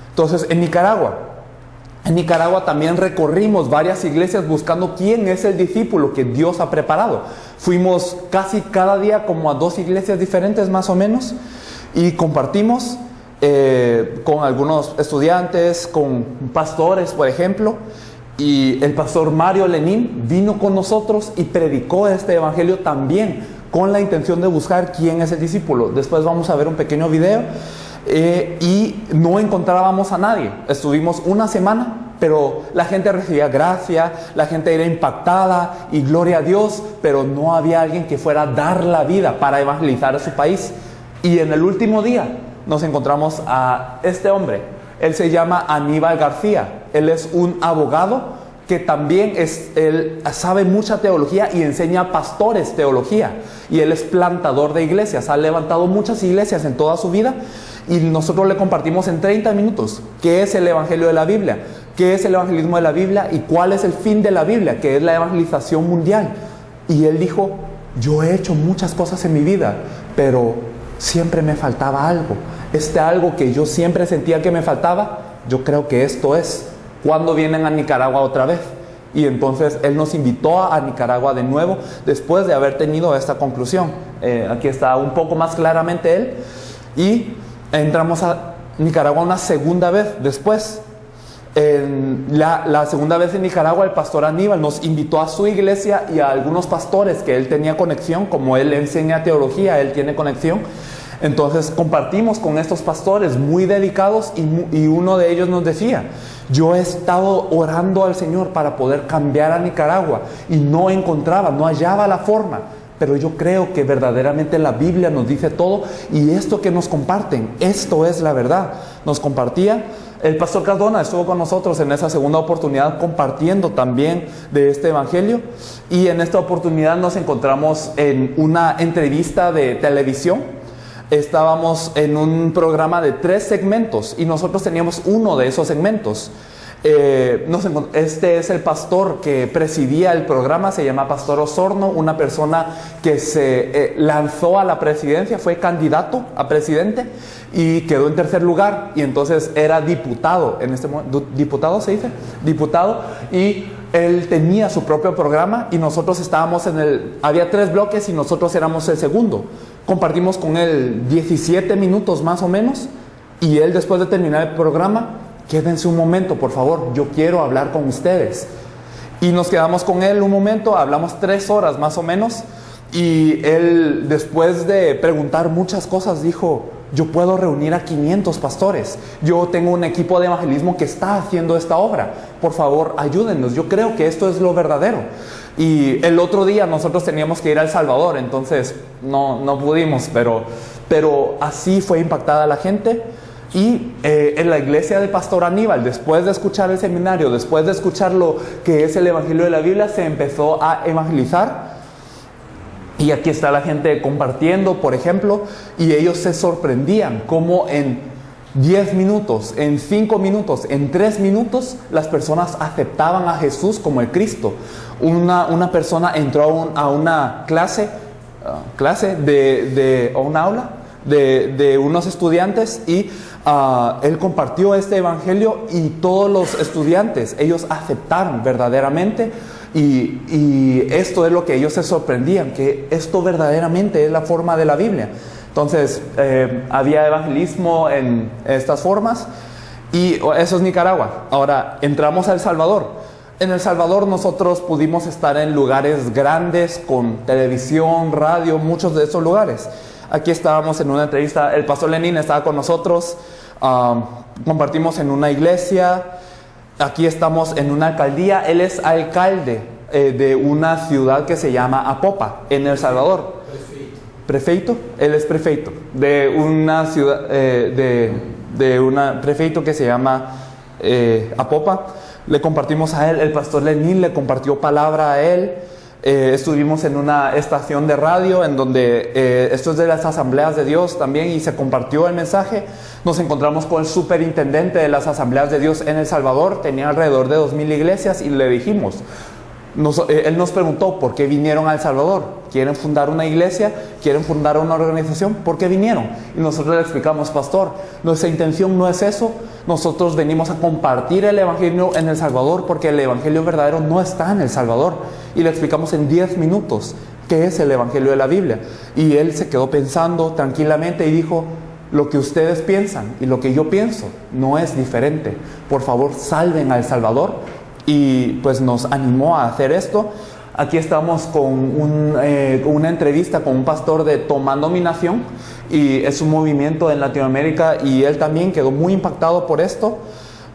Entonces en Nicaragua también recorrimos varias iglesias buscando quién es el discípulo que Dios ha preparado. Fuimos casi cada día como a 2 iglesias diferentes más o menos, y compartimos con algunos estudiantes, con pastores por ejemplo, y el pastor Mario Lenín vino con nosotros y predicó este evangelio también con la intención de buscar quién es el discípulo. Después vamos a ver un pequeño video. Y no encontrábamos a nadie. Estuvimos una semana pero la gente recibía gracia, la gente era impactada y gloria a Dios, pero no había alguien que fuera a dar la vida para evangelizar a su país. Y en el último día nos encontramos a este hombre. Él se llama Aníbal García. Él es un abogado que también él sabe mucha teología y enseña a pastores teología. Y él es plantador de iglesias, ha levantado muchas iglesias en toda su vida. Y nosotros le compartimos en 30 minutos qué es el Evangelio de la Biblia, qué es el evangelismo de la Biblia y cuál es el fin de la Biblia, que es la evangelización mundial. Y él dijo, yo he hecho muchas cosas en mi vida, pero siempre me faltaba algo. Algo que yo siempre sentía que me faltaba, yo creo que esto es. ¿Cuándo vienen a Nicaragua otra vez? Y entonces él nos invitó a Nicaragua de nuevo, después de haber tenido esta conclusión. Aquí está un poco más claramente él. Y entramos a Nicaragua una segunda vez después. La segunda vez en Nicaragua, el pastor Aníbal nos invitó a su iglesia y a algunos pastores que él tenía conexión. Como él enseña teología, él tiene conexión. Entonces compartimos con estos pastores muy dedicados y uno de ellos nos decía, yo he estado orando al Señor para poder cambiar a Nicaragua y no hallaba la forma, pero yo creo que verdaderamente la Biblia nos dice todo y esto que nos comparten, esto es la verdad. Nos compartía. El pastor Cardona estuvo con nosotros en esa segunda oportunidad compartiendo también de este evangelio, y en esta oportunidad nos encontramos en una entrevista de televisión. Estábamos en un programa de 3 segmentos y nosotros teníamos uno de esos segmentos. Este es el pastor que presidía el programa, se llama Pastor Osorno, una persona que se lanzó a la presidencia, fue candidato a presidente y quedó en tercer lugar, y entonces era diputado en este momento. ¿Diputado se dice? Diputado, y él tenía su propio programa y nosotros estábamos había 3 bloques y nosotros éramos el segundo. Compartimos con él 17 minutos más o menos, y él, después de terminar el programa, quédense un momento, por favor, yo quiero hablar con ustedes. Y nos quedamos con él un momento, hablamos 3 horas más o menos, y él, después de preguntar muchas cosas, dijo, yo puedo reunir a 500 pastores, yo tengo un equipo de evangelismo que está haciendo esta obra, por favor ayúdennos, yo creo que esto es lo verdadero. Y el otro día nosotros teníamos que ir a El Salvador, entonces no pudimos, pero así fue impactada la gente. Y en la iglesia del pastor Aníbal, después de escuchar el seminario, después de escuchar lo que es el Evangelio de la Biblia, se empezó a evangelizar. Y aquí está la gente compartiendo, por ejemplo, y ellos se sorprendían cómo en 10 minutos, en 5 minutos, en 3 minutos, las personas aceptaban a Jesús como el Cristo. Una persona entró a una clase o un aula de unos estudiantes, y él compartió este evangelio, y todos los estudiantes, ellos aceptaron verdaderamente, y esto es lo que ellos se sorprendían, que esto verdaderamente es la forma de la Biblia. Entonces había evangelismo en estas formas, y eso es Nicaragua. Ahora entramos a El Salvador. En El Salvador nosotros pudimos estar en lugares grandes con televisión, radio, muchos de esos lugares. Aquí estábamos en una entrevista, el pastor Lenín estaba con nosotros, compartimos en una iglesia. Aquí estamos en una alcaldía. Él es alcalde de una ciudad que se llama Apopa, en El Salvador. ¿Prefeito? Él es prefeito de una ciudad, de un prefeito que se llama Apopa. Le compartimos a él, el pastor Lenín le compartió palabra a él. Estuvimos en una estación de radio en donde esto es de las Asambleas de Dios también, y se compartió el mensaje. Nos encontramos con el superintendente de las Asambleas de Dios en El Salvador, tenía alrededor de 2000 iglesias, y le dijimos, él nos preguntó por qué vinieron a El Salvador. ¿Quieren fundar una iglesia? ¿Quieren fundar una organización? ¿Por qué vinieron? Y nosotros le explicamos, pastor, nuestra intención no es eso. Nosotros venimos a compartir el evangelio en El Salvador, porque el evangelio verdadero no está en El Salvador. Y le explicamos en 10 minutos qué es el evangelio de la Biblia. Y él se quedó pensando tranquilamente y dijo, lo que ustedes piensan y lo que yo pienso no es diferente. Por favor, salven a El Salvador. Y pues nos animó a hacer esto. Aquí estamos con una entrevista con un pastor de Tomando Mi Nación, y es un movimiento en Latinoamérica, y él también quedó muy impactado por esto.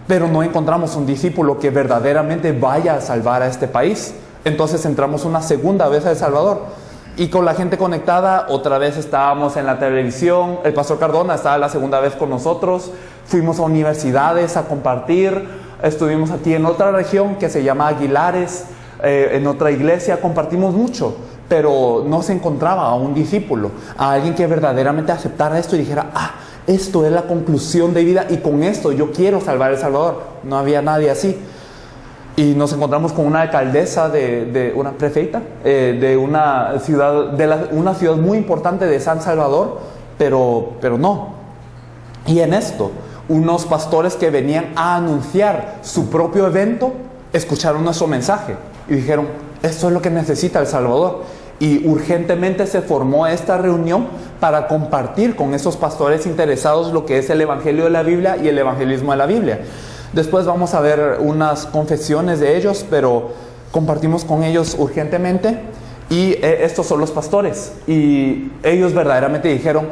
pero no encontramos un discípulo que verdaderamente vaya a salvar a este país. Entonces entramos una segunda vez a El Salvador. Y con la gente conectada, otra vez estábamos en la televisión. El pastor Cardona estaba la segunda vez con nosotros. Fuimos a universidades a compartir. Estuvimos aquí en otra región que se llama Aguilares, en otra iglesia. Compartimos mucho, pero no se encontraba a un discípulo, a alguien que verdaderamente aceptara esto y dijera, esto es la conclusión de vida y con esto yo quiero salvar El Salvador. No había nadie así. Y nos encontramos con una alcaldesa de una prefeita de una ciudad muy importante de San Salvador, pero no. Y en esto, unos pastores que venían a anunciar su propio evento, escucharon nuestro mensaje y dijeron, esto es lo que necesita El Salvador. Y urgentemente se formó esta reunión para compartir con esos pastores interesados lo que es el Evangelio de la Biblia y el evangelismo de la Biblia. Después vamos a ver unas confesiones de ellos, pero compartimos con ellos urgentemente. Y estos son los pastores. Y ellos verdaderamente dijeron,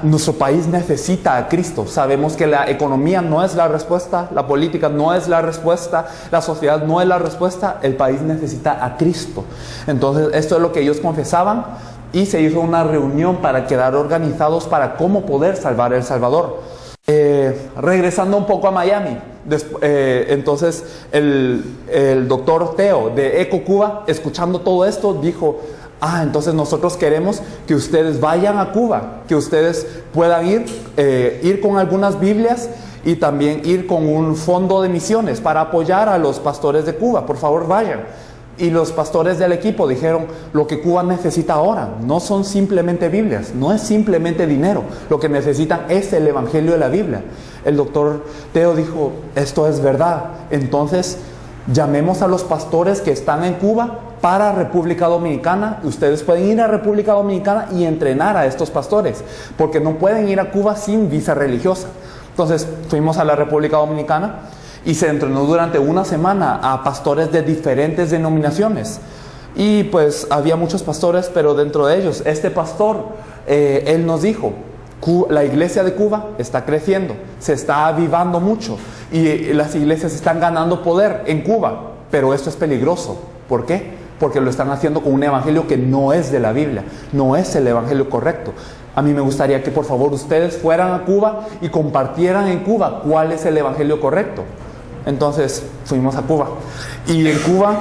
nuestro país necesita a Cristo. Sabemos que la economía no es la respuesta, la política no es la respuesta, la sociedad no es la respuesta. El país necesita a Cristo. Entonces, esto es lo que ellos confesaban. Y se hizo una reunión para quedar organizados para cómo poder salvar El Salvador. Regresando un poco a Miami, entonces el doctor Teo de Eco Cuba, escuchando todo esto, dijo, entonces nosotros queremos que ustedes vayan a Cuba, que ustedes puedan ir con algunas Biblias y también ir con un fondo de misiones para apoyar a los pastores de Cuba. Por favor, vayan. Y los pastores del equipo dijeron, lo que Cuba necesita ahora no son simplemente Biblias, no es simplemente dinero, lo que necesitan es el Evangelio de la Biblia. El doctor Teo dijo, esto es verdad, entonces llamemos a los pastores que están en Cuba para República Dominicana. Ustedes pueden ir a República Dominicana y entrenar a estos pastores, porque no pueden ir a Cuba sin visa religiosa. Entonces fuimos a la República Dominicana y se entrenó durante una semana a pastores de diferentes denominaciones. Y pues había muchos pastores, pero dentro de ellos, este pastor, él nos dijo, la iglesia de Cuba está creciendo, se está avivando mucho y las iglesias están ganando poder en Cuba, pero esto es peligroso. ¿Por qué? Porque lo están haciendo con un evangelio que no es de la Biblia, no es el evangelio correcto. A mí me gustaría que por favor ustedes fueran a Cuba y compartieran en Cuba cuál es el evangelio correcto. Entonces fuimos a Cuba. Y en Cuba,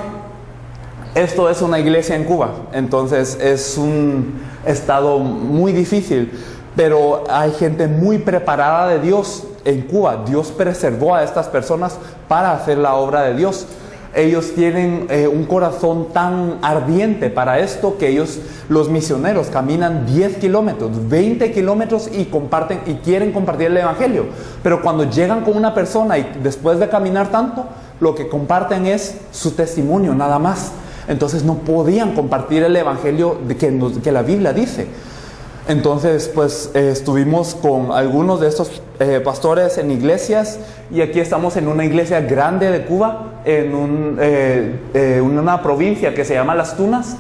esto es una iglesia en Cuba. Entonces es un estado muy difícil. Pero hay gente muy preparada de Dios en Cuba. Dios preservó a estas personas para hacer la obra de Dios. Ellos tienen un corazón tan ardiente para esto que ellos, los misioneros, caminan 10 kilómetros, 20 kilómetros y quieren compartir el evangelio. Pero cuando llegan con una persona y después de caminar tanto, lo que comparten es su testimonio, nada más. Entonces no podían compartir el evangelio que la Biblia dice. Entonces pues estuvimos con algunos de estos pastores en iglesias, y aquí estamos en una iglesia grande de Cuba, en una provincia que se llama Las Tunas,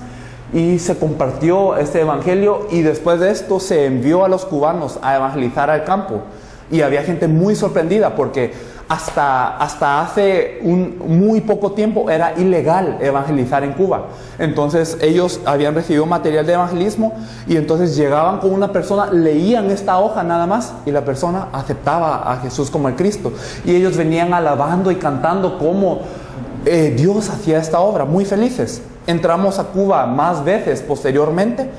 y se compartió este evangelio, y después de esto se envió a los cubanos a evangelizar al campo. Y había gente muy sorprendida porque hasta hace muy poco tiempo era ilegal evangelizar en Cuba. Entonces ellos habían recibido material de evangelismo y entonces llegaban con una persona, leían esta hoja nada más y la persona aceptaba a Jesús como el Cristo. Y ellos venían alabando y cantando cómo Dios hacía esta obra, muy felices. Entramos a Cuba más veces posteriormente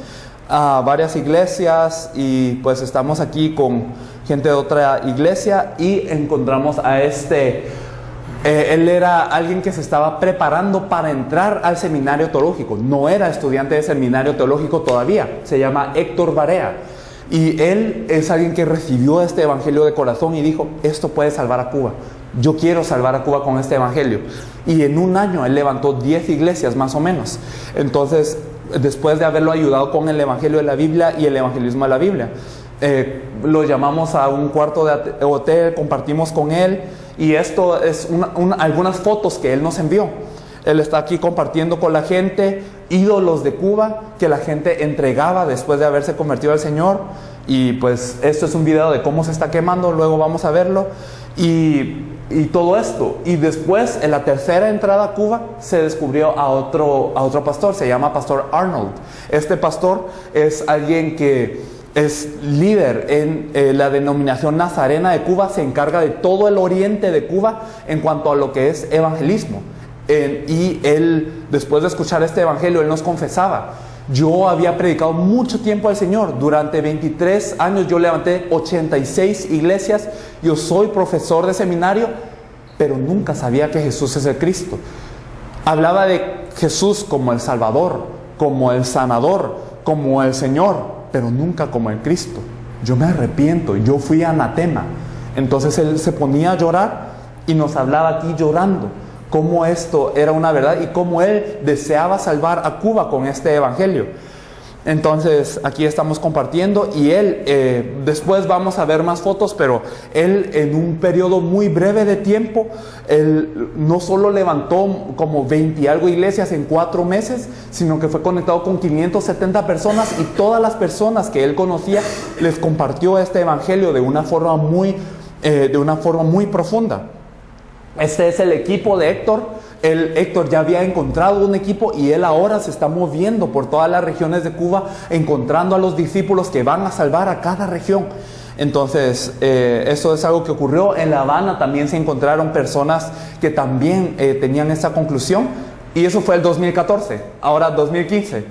a varias iglesias, y pues estamos aquí con gente de otra iglesia y encontramos a él era alguien que se estaba preparando para entrar al seminario teológico, no era estudiante de seminario teológico todavía, se llama Héctor Barea, y él es alguien que recibió este evangelio de corazón y dijo, esto puede salvar a Cuba, yo quiero salvar a Cuba con este evangelio. Y en un año él levantó 10 iglesias más o menos. Entonces, después de haberlo ayudado con el evangelio de la Biblia y el evangelismo de la Biblia, lo llamamos a un cuarto de hotel, compartimos con él, y esto es algunas fotos que él nos envió. Él está aquí compartiendo con la gente ídolos de Cuba que la gente entregaba después de haberse convertido al Señor. Y pues esto es un video de cómo se está quemando, luego vamos a verlo. Y todo esto. Y después, en la tercera entrada a Cuba, se descubrió a otro pastor, se llama Pastor Arnold. Este pastor es alguien que es líder en la denominación nazarena de Cuba, se encarga de todo el oriente de Cuba en cuanto a lo que es evangelismo. Y él, después de escuchar este evangelio, él nos confesaba: yo había predicado mucho tiempo al Señor, durante 23 años yo levanté 86 iglesias, yo soy profesor de seminario, pero nunca sabía que Jesús es el Cristo. Hablaba de Jesús como el Salvador, como el sanador, como el Señor, pero nunca como el Cristo. Yo me arrepiento, yo fui anatema. Entonces él se ponía a llorar y nos hablaba aquí llorando cómo esto era una verdad y cómo él deseaba salvar a Cuba con este evangelio. Entonces aquí estamos compartiendo y él, después vamos a ver más fotos, pero él en un periodo muy breve de tiempo, él no solo levantó como 20 y algo iglesias en 4 meses, sino que fue conectado con 570 personas y todas las personas que él conocía les compartió este evangelio de una forma muy profunda. Este es el equipo de Héctor. Héctor ya había encontrado un equipo y él ahora se está moviendo por todas las regiones de Cuba, encontrando a los discípulos que van a salvar a cada región. Entonces, eso es algo que ocurrió. En La Habana también se encontraron personas que también tenían esa conclusión, y eso fue el 2014. Ahora 2015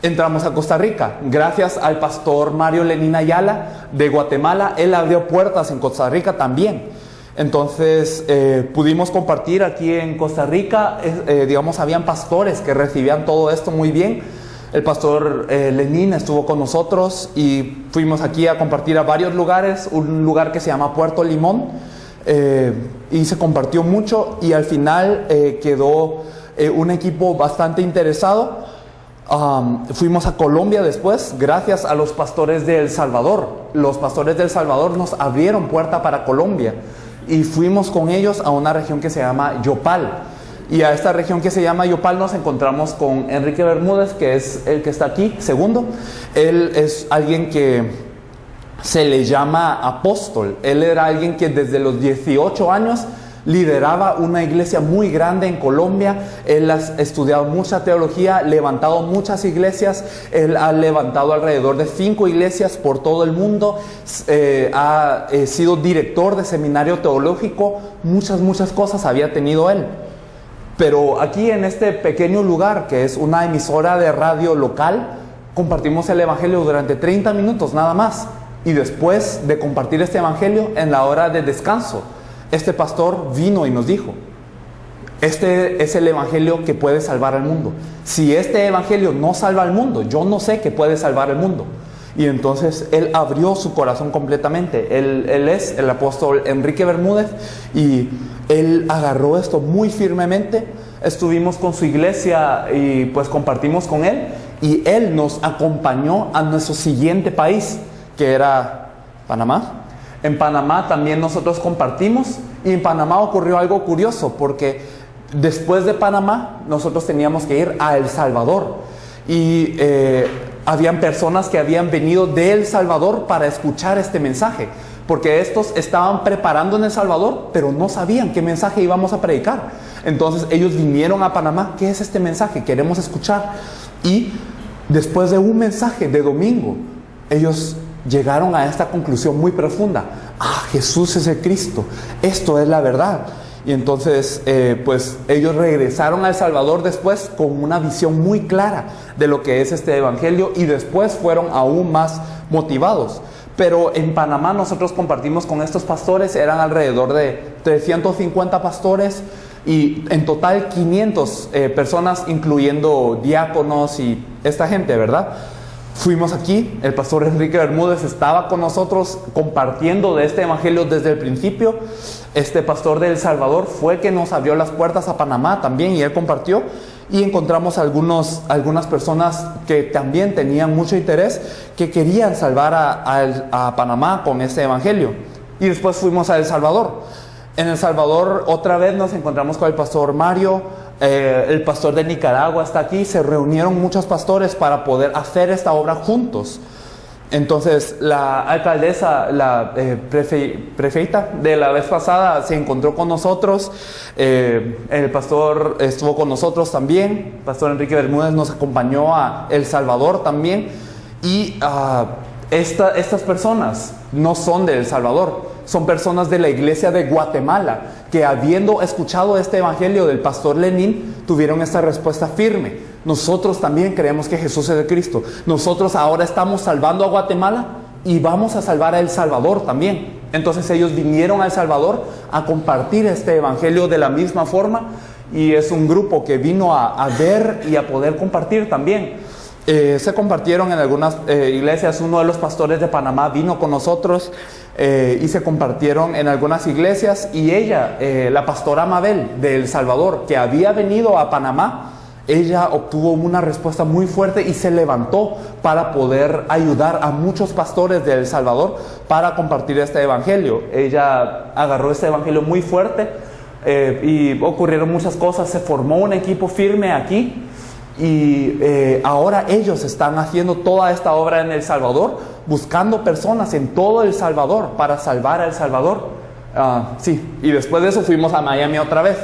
entramos a Costa Rica. Gracias al pastor Mario Lenín Ayala de Guatemala, él abrió puertas en Costa Rica también. Entonces pudimos compartir aquí en Costa Rica, digamos, habían pastores que recibían todo esto muy bien. El pastor Lenín estuvo con nosotros y fuimos aquí a compartir a varios lugares, un lugar que se llama Puerto Limón, y se compartió mucho y al final quedó un equipo bastante interesado. Fuimos a Colombia después, gracias a los pastores de El Salvador. Los pastores de El Salvador nos abrieron puerta para Colombia. Y fuimos con ellos a una región que se llama Yopal. Y a esta región que se llama Yopal nos encontramos con Enrique Bermúdez, que es el que está aquí, segundo. Él es alguien que se le llama apóstol. Él era alguien que desde los 18 años lideraba una iglesia muy grande en Colombia. Él ha estudiado mucha teología, levantado muchas iglesias. Él ha levantado alrededor de 5 iglesias por todo el mundo. Ha sido director de seminario teológico. Muchas cosas había tenido él. Pero aquí en este pequeño lugar, que es una emisora de radio local, compartimos el evangelio durante 30 minutos nada más. Y después de compartir este evangelio, en la hora de descanso, este pastor vino y nos dijo: este es el evangelio que puede salvar al mundo. Si este evangelio no salva al mundo, yo no sé qué puede salvar al mundo. Y entonces él abrió su corazón completamente. Él es el apóstol Enrique Bermúdez y él agarró esto muy firmemente. Estuvimos con su iglesia y pues compartimos con él, y él nos acompañó a nuestro siguiente país, que era Panamá. En Panamá también nosotros compartimos, y en Panamá ocurrió algo curioso, porque después de Panamá nosotros teníamos que ir a El Salvador, y habían personas que habían venido de El Salvador para escuchar este mensaje, porque estos estaban preparando en El Salvador, pero no sabían qué mensaje íbamos a predicar. Entonces ellos vinieron a Panamá: ¿qué es este mensaje? Queremos escuchar. Y después de un mensaje de domingo, ellos llegaron a esta conclusión muy profunda: Jesús es el Cristo, esto es la verdad. Y entonces pues ellos regresaron a El Salvador después con una visión muy clara de lo que es este evangelio, y después fueron aún más motivados. Pero en Panamá nosotros compartimos con estos pastores, eran alrededor de 350 pastores, y en total 500 personas, incluyendo diáconos y esta gente, ¿verdad? Fuimos aquí, el pastor Enrique Bermúdez estaba con nosotros compartiendo de este evangelio desde el principio. Este pastor de El Salvador fue que nos abrió las puertas a Panamá también, y él compartió, y encontramos algunas personas que también tenían mucho interés, que querían salvar a Panamá con este evangelio. Y después fuimos a El Salvador. En El Salvador otra vez nos encontramos con el pastor Mario. El pastor de Nicaragua está aquí. Se reunieron muchos pastores para poder hacer esta obra juntos. Entonces la alcaldesa, la prefeita de la vez pasada se encontró con nosotros, el pastor estuvo con nosotros también, el pastor Enrique Bermúdez nos acompañó a El Salvador también, y estas personas no son de El Salvador, son personas de la iglesia de Guatemala, que habiendo escuchado este evangelio del pastor Lenín, tuvieron esta respuesta firme. Nosotros también creemos que Jesús es el Cristo. Nosotros ahora estamos salvando a Guatemala y vamos a salvar a El Salvador también. Entonces ellos vinieron a El Salvador a compartir este evangelio de la misma forma, y es un grupo que vino a ver y a poder compartir también. Se compartieron en algunas iglesias. Uno de los pastores de Panamá vino con nosotros y se compartieron en algunas iglesias, y ella, la pastora Mabel de El Salvador, que había venido a Panamá, ella obtuvo una respuesta muy fuerte y se levantó para poder ayudar a muchos pastores de El Salvador para compartir este evangelio. Ella agarró este evangelio muy fuerte y ocurrieron muchas cosas. Se formó un equipo firme aquí, y ahora ellos están haciendo toda esta obra en El Salvador, buscando personas en todo El Salvador para salvar a El Salvador. Sí, y después de eso fuimos a Miami otra vez.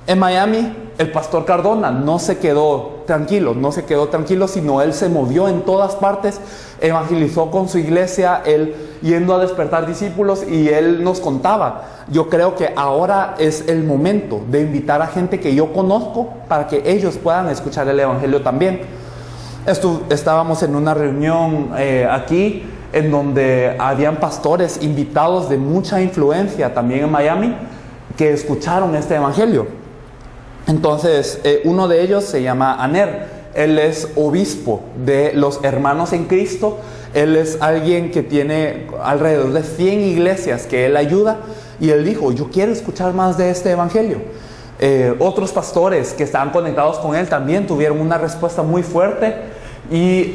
En Miami, el pastor Cardona no se quedó tranquilo, sino él se movió en todas partes, evangelizó con su iglesia, él yendo a despertar discípulos, y él nos contaba: yo creo que ahora es el momento de invitar a gente que yo conozco para que ellos puedan escuchar el evangelio también. Estábamos en una reunión aquí, en donde habían pastores invitados de mucha influencia también en Miami, que escucharon este evangelio. Entonces, uno de ellos se llama Aner. Él es obispo de los Hermanos en Cristo. Él es alguien que tiene alrededor de 100 iglesias que él ayuda, y él dijo: yo quiero escuchar más de este evangelio. Otros pastores que estaban conectados con él también tuvieron una respuesta muy fuerte, y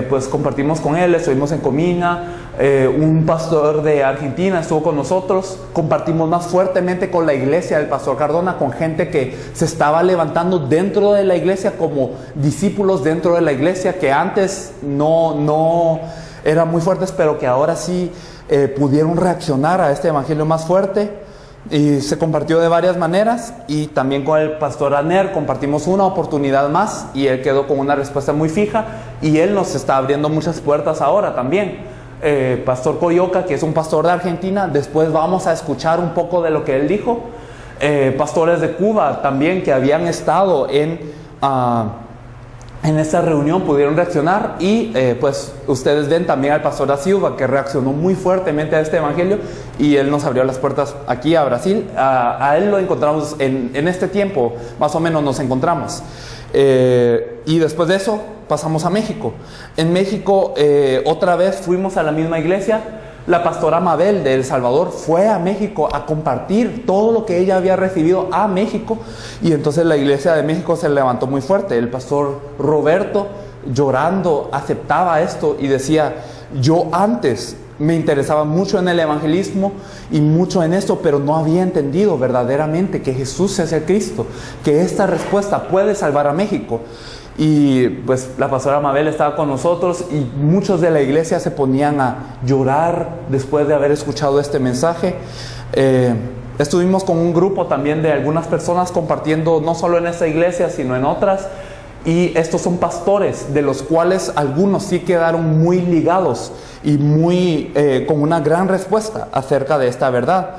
pues compartimos con él, estuvimos en Comina. Un pastor de Argentina estuvo con nosotros, compartimos más fuertemente con la iglesia del pastor Cardona, con gente que se estaba levantando dentro de la iglesia como discípulos dentro de la iglesia, que antes no eran muy fuertes, pero que ahora sí pudieron reaccionar a este evangelio más fuerte. Y se compartió de varias maneras, y también con el pastor Aner compartimos una oportunidad más, y él quedó con una respuesta muy fija, y él nos está abriendo muchas puertas ahora también. Pastor Coyoca, que es un pastor de Argentina, después vamos a escuchar un poco de lo que él dijo. Pastores de Cuba también, que habían estado en esta reunión, pudieron reaccionar, y pues ustedes ven también al pastor da Silva, que reaccionó muy fuertemente a este evangelio, y él nos abrió las puertas aquí a Brasil. A él lo encontramos en este tiempo, más o menos nos encontramos. Y después de eso pasamos a México. En México otra vez fuimos a la misma iglesia. La pastora Mabel de El Salvador fue a México a compartir todo lo que ella había recibido a México, y entonces la iglesia de México se levantó muy fuerte. El pastor Roberto, llorando, aceptaba esto y decía: yo antes me interesaba mucho en el evangelismo y mucho en esto, pero no había entendido verdaderamente que Jesús es el Cristo, que esta respuesta puede salvar a México. Y pues la pastora Mabel estaba con nosotros, y muchos de la iglesia se ponían a llorar después de haber escuchado este mensaje. Estuvimos con un grupo también de algunas personas compartiendo, no solo en esta iglesia, sino en otras. Y estos son pastores, de los cuales algunos sí quedaron muy ligados y con una gran respuesta acerca de esta verdad.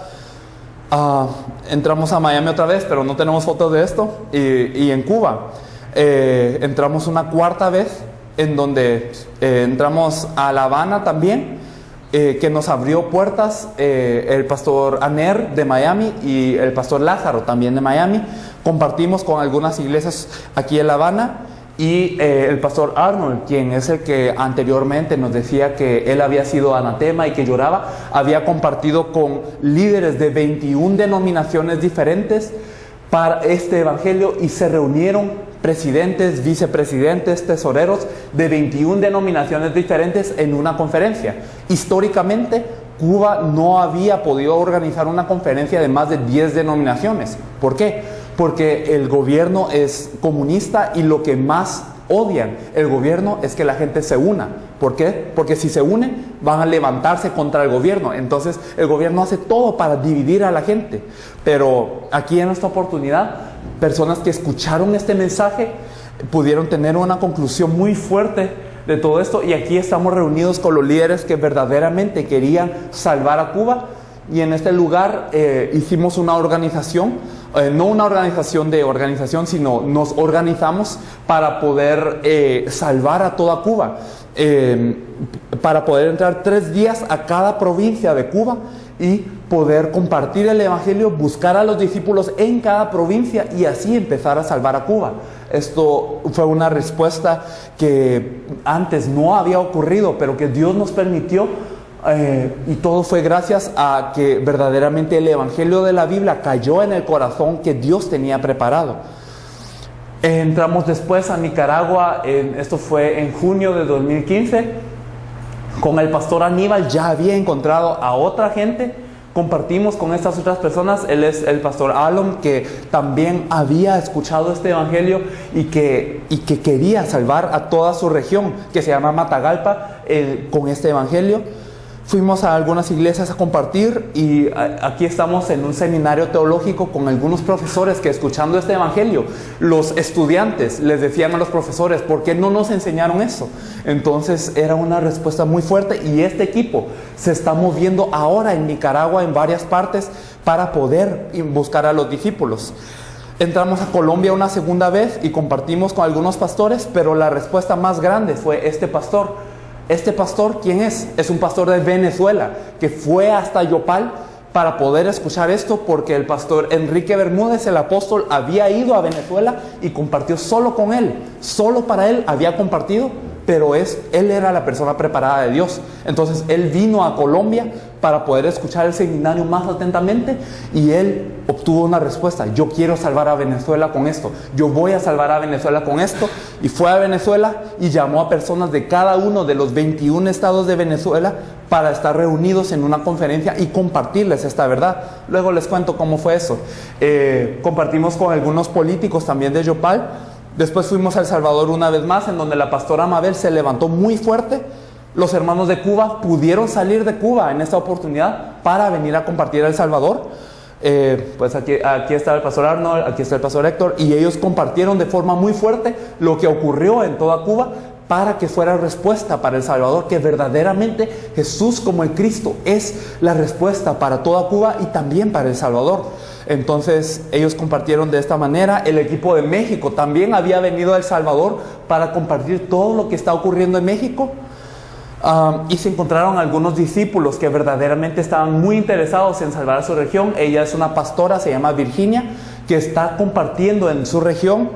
Entramos a Miami otra vez, pero no tenemos fotos de esto. Y en Cuba entramos una cuarta vez, en donde entramos a La Habana también, que nos abrió puertas el pastor Aner de Miami y el pastor Lázaro también de Miami. Compartimos con algunas iglesias aquí en La Habana, y el pastor Arnold, quien es el que anteriormente nos decía que él había sido anatema y que lloraba, había compartido con líderes de 21 denominaciones diferentes para este evangelio, y se reunieron presidentes, vicepresidentes, tesoreros de 21 denominaciones diferentes en una conferencia. Históricamente, Cuba no había podido organizar una conferencia de más de 10 denominaciones. ¿Por qué? Porque el gobierno es comunista, y lo que más odian el gobierno es que la gente se una. ¿Por qué? Porque si se unen van a levantarse contra el gobierno. Entonces el gobierno hace todo para dividir a la gente. Pero aquí en esta oportunidad, personas que escucharon este mensaje pudieron tener una conclusión muy fuerte de todo esto, y aquí estamos reunidos con los líderes que verdaderamente querían salvar a Cuba. Y en este lugar hicimos una organización, no una organización de organización, sino nos organizamos para poder salvar a toda Cuba, para poder entrar 3 días a cada provincia de Cuba y poder compartir el evangelio, buscar a los discípulos en cada provincia y así empezar a salvar a Cuba. Esto fue una respuesta que antes no había ocurrido, pero que Dios nos permitió, y todo fue gracias a que verdaderamente el evangelio de la Biblia cayó en el corazón que Dios tenía preparado. Entramos después a Nicaragua, esto fue en junio de 2015, con el pastor Aníbal. Ya había encontrado a otra gente, compartimos con estas otras personas. Él es el pastor Alon, que también había escuchado este evangelio y que quería salvar a toda su región, que se llama Matagalpa, con este evangelio. Fuimos a algunas iglesias a compartir, y aquí estamos en un seminario teológico con algunos profesores que, escuchando este evangelio, los estudiantes les decían a los profesores: ¿por qué no nos enseñaron eso? Entonces era una respuesta muy fuerte, y este equipo se está moviendo ahora en Nicaragua, en varias partes, para poder buscar a los discípulos. Entramos a Colombia una segunda vez y compartimos con algunos pastores, pero la respuesta más grande fue este pastor. Este pastor, ¿quién es? Es un pastor de Venezuela que fue hasta Yopal para poder escuchar esto, porque el pastor Enrique Bermúdez, el apóstol, había ido a Venezuela y compartió solo con él. Solo para él había compartido, pero él era la persona preparada de Dios. Entonces él vino a Colombia para poder escuchar el seminario más atentamente, y él obtuvo una respuesta: yo quiero salvar a Venezuela con esto, yo voy a salvar a Venezuela con esto. Y fue a Venezuela y llamó a personas de cada uno de los 21 estados de Venezuela para estar reunidos en una conferencia y compartirles esta verdad. Luego les cuento cómo fue eso. Compartimos con algunos políticos también de Yopal. Después fuimos a El Salvador una vez más, en donde la pastora Mabel se levantó muy fuerte. Los hermanos de Cuba pudieron salir de Cuba en esta oportunidad para venir a compartir a El Salvador. Pues aquí está el pastor Arnold, aquí está el pastor Héctor, y ellos compartieron de forma muy fuerte lo que ocurrió en toda Cuba, para que fuera respuesta para El Salvador, que verdaderamente Jesús como el Cristo es la respuesta para toda Cuba y también para El Salvador. Entonces ellos compartieron de esta manera. El equipo de México también había venido a El Salvador para compartir todo lo que está ocurriendo en México. Y se encontraron algunos discípulos que verdaderamente estaban muy interesados en salvar a su región. Ella es una pastora, se llama Virginia, que está compartiendo en su región.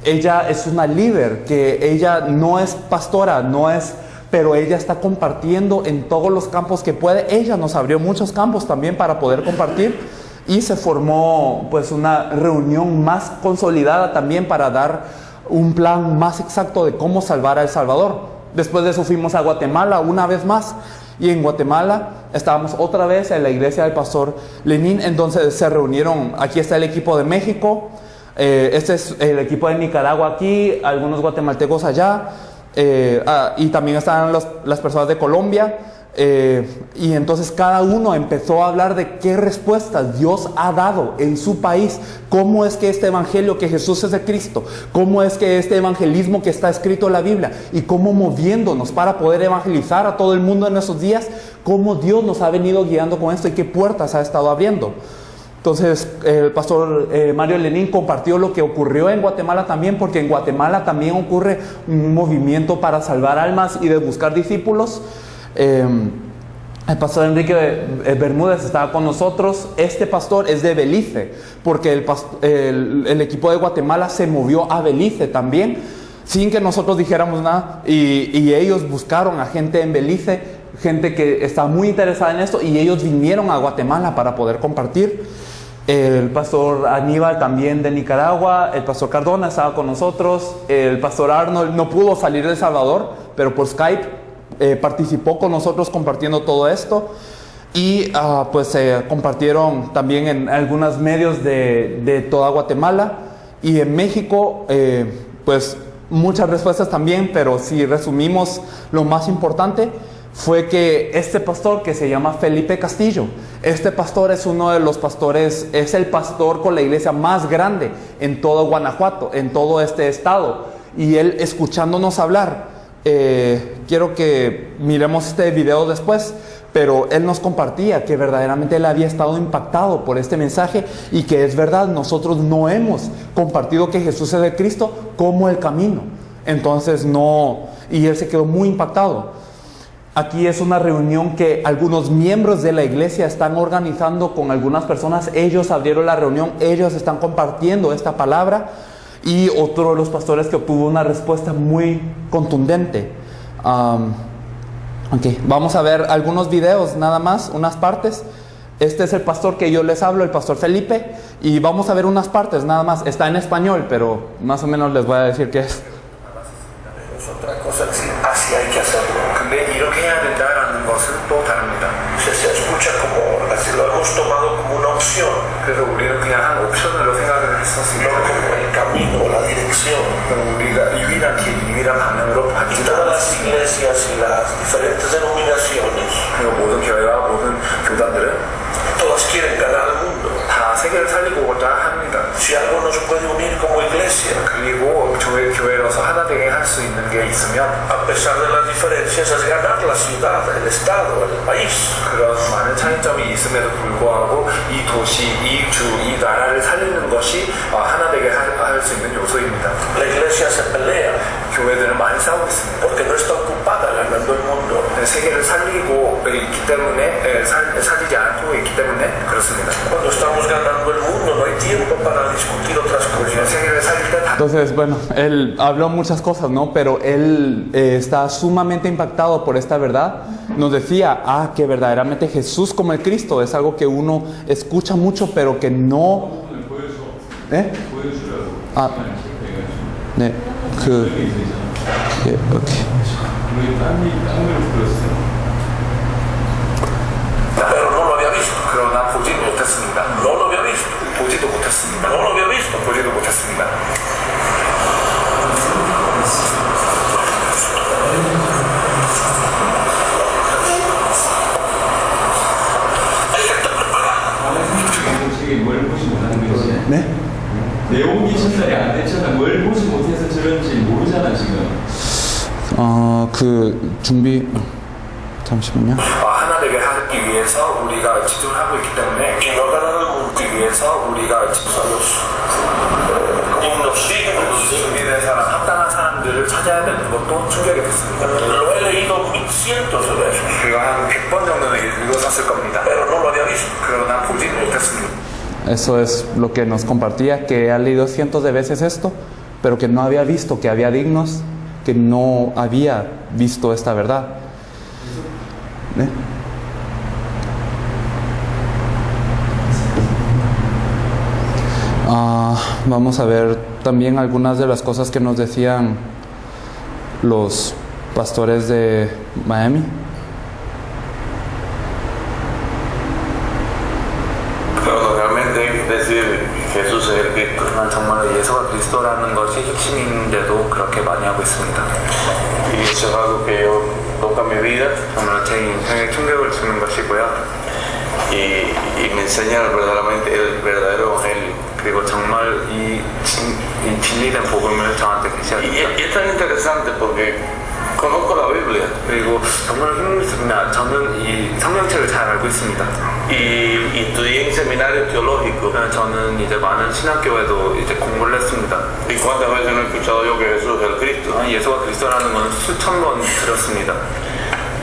Ella es una líder, que ella no es pastora, pero ella está compartiendo en todos los campos que puede. Ella nos abrió muchos campos también para poder compartir, y se formó pues una reunión más consolidada también para dar un plan más exacto de cómo salvar a El Salvador. Después de eso fuimos a Guatemala una vez más, y en Guatemala estábamos otra vez en la iglesia del pastor Lenín. Entonces se reunieron, aquí está el equipo de México, este es el equipo de Nicaragua aquí, algunos guatemaltecos allá, y también están las personas de Colombia. Y entonces cada uno empezó a hablar de qué respuestas Dios ha dado en su país, cómo es que este evangelio, que Jesús es el Cristo, cómo es que este evangelismo que está escrito en la Biblia, y cómo moviéndonos para poder evangelizar a todo el mundo en esos días, cómo Dios nos ha venido guiando con esto y qué puertas ha estado abriendo. Entonces el pastor Mario Lenín compartió lo que ocurrió en Guatemala también, porque en Guatemala también ocurre un movimiento para salvar almas y de buscar discípulos. El pastor Enrique Bermúdez estaba con nosotros. Este pastor es de Belice, porque el equipo de Guatemala se movió a Belice también, sin que nosotros dijéramos nada, y ellos buscaron a gente en Belice, gente que está muy interesada en esto, y ellos vinieron a Guatemala para poder compartir. El pastor Aníbal también de Nicaragua, el pastor Cardona estaba con nosotros, el pastor Arnold no pudo salir de El Salvador, pero por Skype participó con nosotros compartiendo todo esto. Y pues compartieron también en algunos medios de toda Guatemala. Y en México pues muchas respuestas también, pero si resumimos lo más importante, fue que este pastor que se llama Felipe Castillo, este pastor es uno de los pastores, es el pastor con la iglesia más grande en todo Guanajuato, en todo este estado, y él escuchándonos hablar, quiero que miremos este video después, pero él nos compartía que verdaderamente él había estado impactado por este mensaje y que es verdad, nosotros no hemos compartido que Jesús es el Cristo como el camino. Entonces y él se quedó muy impactado. Aquí es una reunión que algunos miembros de la iglesia están organizando con algunas personas. Ellos abrieron la reunión, ellos están compartiendo esta palabra, y otro de los pastores que obtuvo una respuesta muy contundente. Vamos a ver algunos videos, nada más, unas partes. Este es el pastor que yo les hablo, el pastor Felipe, y vamos a ver unas partes, nada más. Está en español, pero más o menos les voy a decir qué es. Es otra cosa, así hay que hacerlo. 근데 이렇게 해야 된다라는 것은 또 다릅니다. Se escucha como, así lo hemos tomado como una opción. 그래서 우리는 그냥 한 옵션으로 생각을 했었습니다. No como el camino, la dirección. 우리가 유일한 길, 유일한 방향으로 바뀌다. Todas las iglesias y las diferentes denominaciones. 그리고 모든 교회와 모든 교단들은 todas quieren ganar el mundo. 다 세계를 살리고자 합니다. Si algo nos puede unir como iglesia. 그리고 교회로서 하나 되게 할 수 있는 게 있으면, a pesar de las diferencias, es ganar la ciudad, el estado, el país. 그런 많은 차이점이 있음에도 불구하고 이 도시, 이 주, 이 나라를 살리는 것이 하나 되게 할 수 있는 요소입니다. La iglesia se pelea. 교회들은 많이 싸우고 있습니다. Porque no está ocupada ganando el mundo. 세계를 살리고 있기 때문에 살리지 않고 있기 때문에 그렇습니다. Cuando estamos ganando el mundo, no hay tiempo para discutir otras cosas. 세계를 살릴 때 Entonces, bueno, él habló muchas cosas, ¿no? Pero él está sumamente impactado por esta verdad. Nos decía, que verdaderamente Jesús como el Cristo es algo que uno escucha mucho, pero que no... 네? 네, 오케이. Pero no lo había visto. 그러나 보지 못했습니다. No lo había visto. 보지도 못했습니다. No lo había visto. 보지도 못했습니다. 뭘 보지 못하는 거지? 네? 내용이 전달이 안 됐잖아. 뭘 보지 못해서 저런지 모르잖아 지금. 잠시만요. 하나 되게 하기 위해서 우리가 집중을 하고 있기 때문에 기너가는 묻기 위해서 우리가 준비된 사람, 합당한 사람들을 찾아야 되는 것도 충격이 됐습니다. Lo he leído cientos de veces. 그거 한 100번 정도는 읽었을 겁니다. Pero no lo había visto. 그러나 보지 못했습니다. Eso es lo que nos compartía, que ha leído cientos de veces esto, pero que no había visto, que había dignos, que no había visto esta verdad. Vamos a ver también algunas de las cosas que nos decían los pastores de Miami. Pero realmente decir Jesús es el Cristo. 정말 예수가 그리스도라는 것이 핵심인데도 그렇게 많이 하고 있습니다. Y eso es algo que yo toca mi vida. 정말 제 인생에 충격을 주는 것이고요. Y me enseña verdaderamente el verdadero evangelio. 그리고 정말 이 진리된 복음을 저한테 계시합니다. Y es tan interesante porque conozco la Biblia. 그리고 정말 흥미있습니다. 저는 이 성경책을 잘 알고 있습니다. Y estudié en seminario teológico. 저는 이제 많은 신학교에도 이제 공부를 했습니다. Y cuántas veces no he escuchado yo que Jesús es el Cristo. 예수가 그리스도라는 건 수천 번 들었습니다.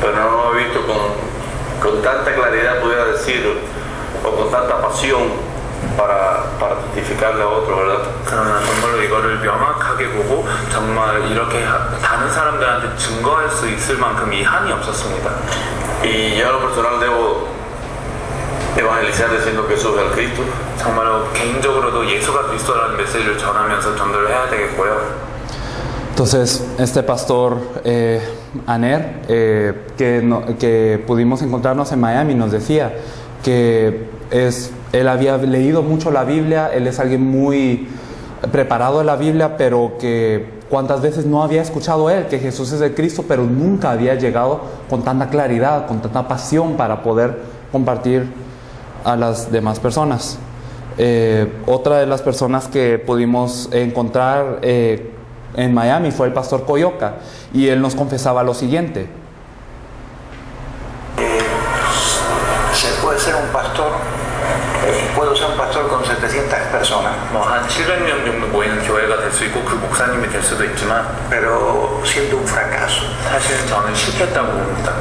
Pero no lo he visto con tanta claridad, pudiera decir, o con tanta pasión para testificarle a otro, ¿verdad? 그러나 정말로 이거를 명확하게 보고 정말 이렇게 다른 사람들한테 증거할 수 있을 만큼 이 한이 없었습니다. Y yo a lo personal debo evangelizar diciendo que Jesús es el Cristo. 정말로 개인적으로도 예수가 그리스도라는 메시지를 전하면서 전도를 해야 되겠고요. Entonces, este pastor Aner, que pudimos encontrarnos en Miami, nos decía que él había leído mucho la Biblia, él es alguien muy preparado en la Biblia, pero que cuántas veces no había escuchado él que Jesús es el Cristo, pero nunca había llegado con tanta claridad, con tanta pasión para poder compartir a las demás personas. Otra de las personas que pudimos encontrar en Miami fue el pastor Coyoca, y él nos confesaba lo siguiente. Se puede ser un pastor, puedo ser un pastor con 700 personas, 한 700명 정도 모이는 교회가 될 수 있고 그 목사님이 될 수도 있지만 pero siendo un fracaso, 사실 저는 실패했다고 봅니다.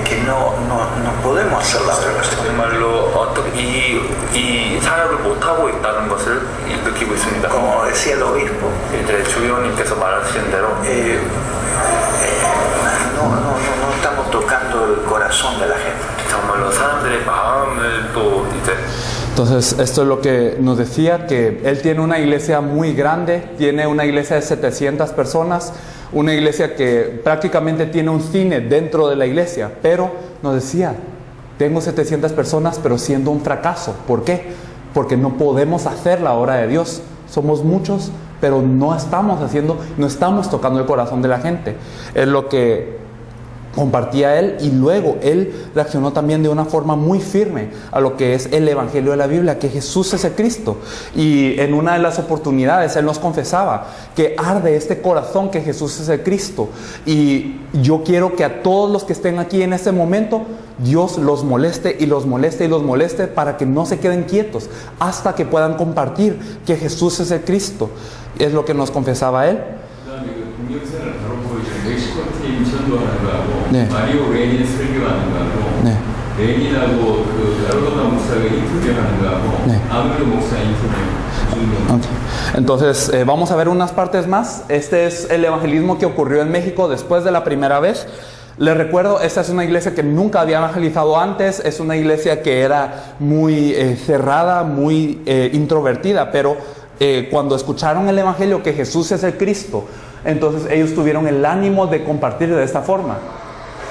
que no podemos hacer la obra. 정말로 어떻게 이 사역을 못하고 있다는 것을 느끼고 있습니다. Como decía el obispo, 이제 주의원님께서 말하신 대로 no estamos tocando el corazón de la gente. 정말로 사람들의 마음을 또 이제 Entonces, esto es lo que nos decía, que él tiene una iglesia muy grande, tiene una iglesia de 700 personas, una iglesia que prácticamente tiene un cine dentro de la iglesia, pero nos decía, tengo 700 personas, pero siendo un fracaso. ¿Por qué? Porque no podemos hacer la obra de Dios. Somos muchos, pero no estamos tocando el corazón de la gente. Es lo que compartía él, y luego él reaccionó también de una forma muy firme a lo que es el evangelio de la Biblia, que Jesús es el Cristo. Y en una de las oportunidades él nos confesaba que arde este corazón que Jesús es el Cristo, y yo quiero que a todos los que estén aquí en este momento Dios los moleste y los moleste y los moleste para que no se queden quietos hasta que puedan compartir que Jesús es el Cristo. Es lo que nos confesaba él. 멕시코 팀 전도하는 거하고 네. 마리오 레닌 설교하는 거하고 네. 레닌하고 그 가르도나 목사가 인터뷰하는 거하고 네. 아무래도 목사 인터뷰. Okay. Entonces vamos a ver unas partes más. Este es el evangelismo que ocurrió en México después de la primera vez. Les recuerdo, esta es una iglesia que nunca había evangelizado antes. Es una iglesia que era muy cerrada, muy introvertida, pero cuando escucharon el evangelio que Jesús es el Cristo, entonces ellos tuvieron el ánimo de compartir de esta forma.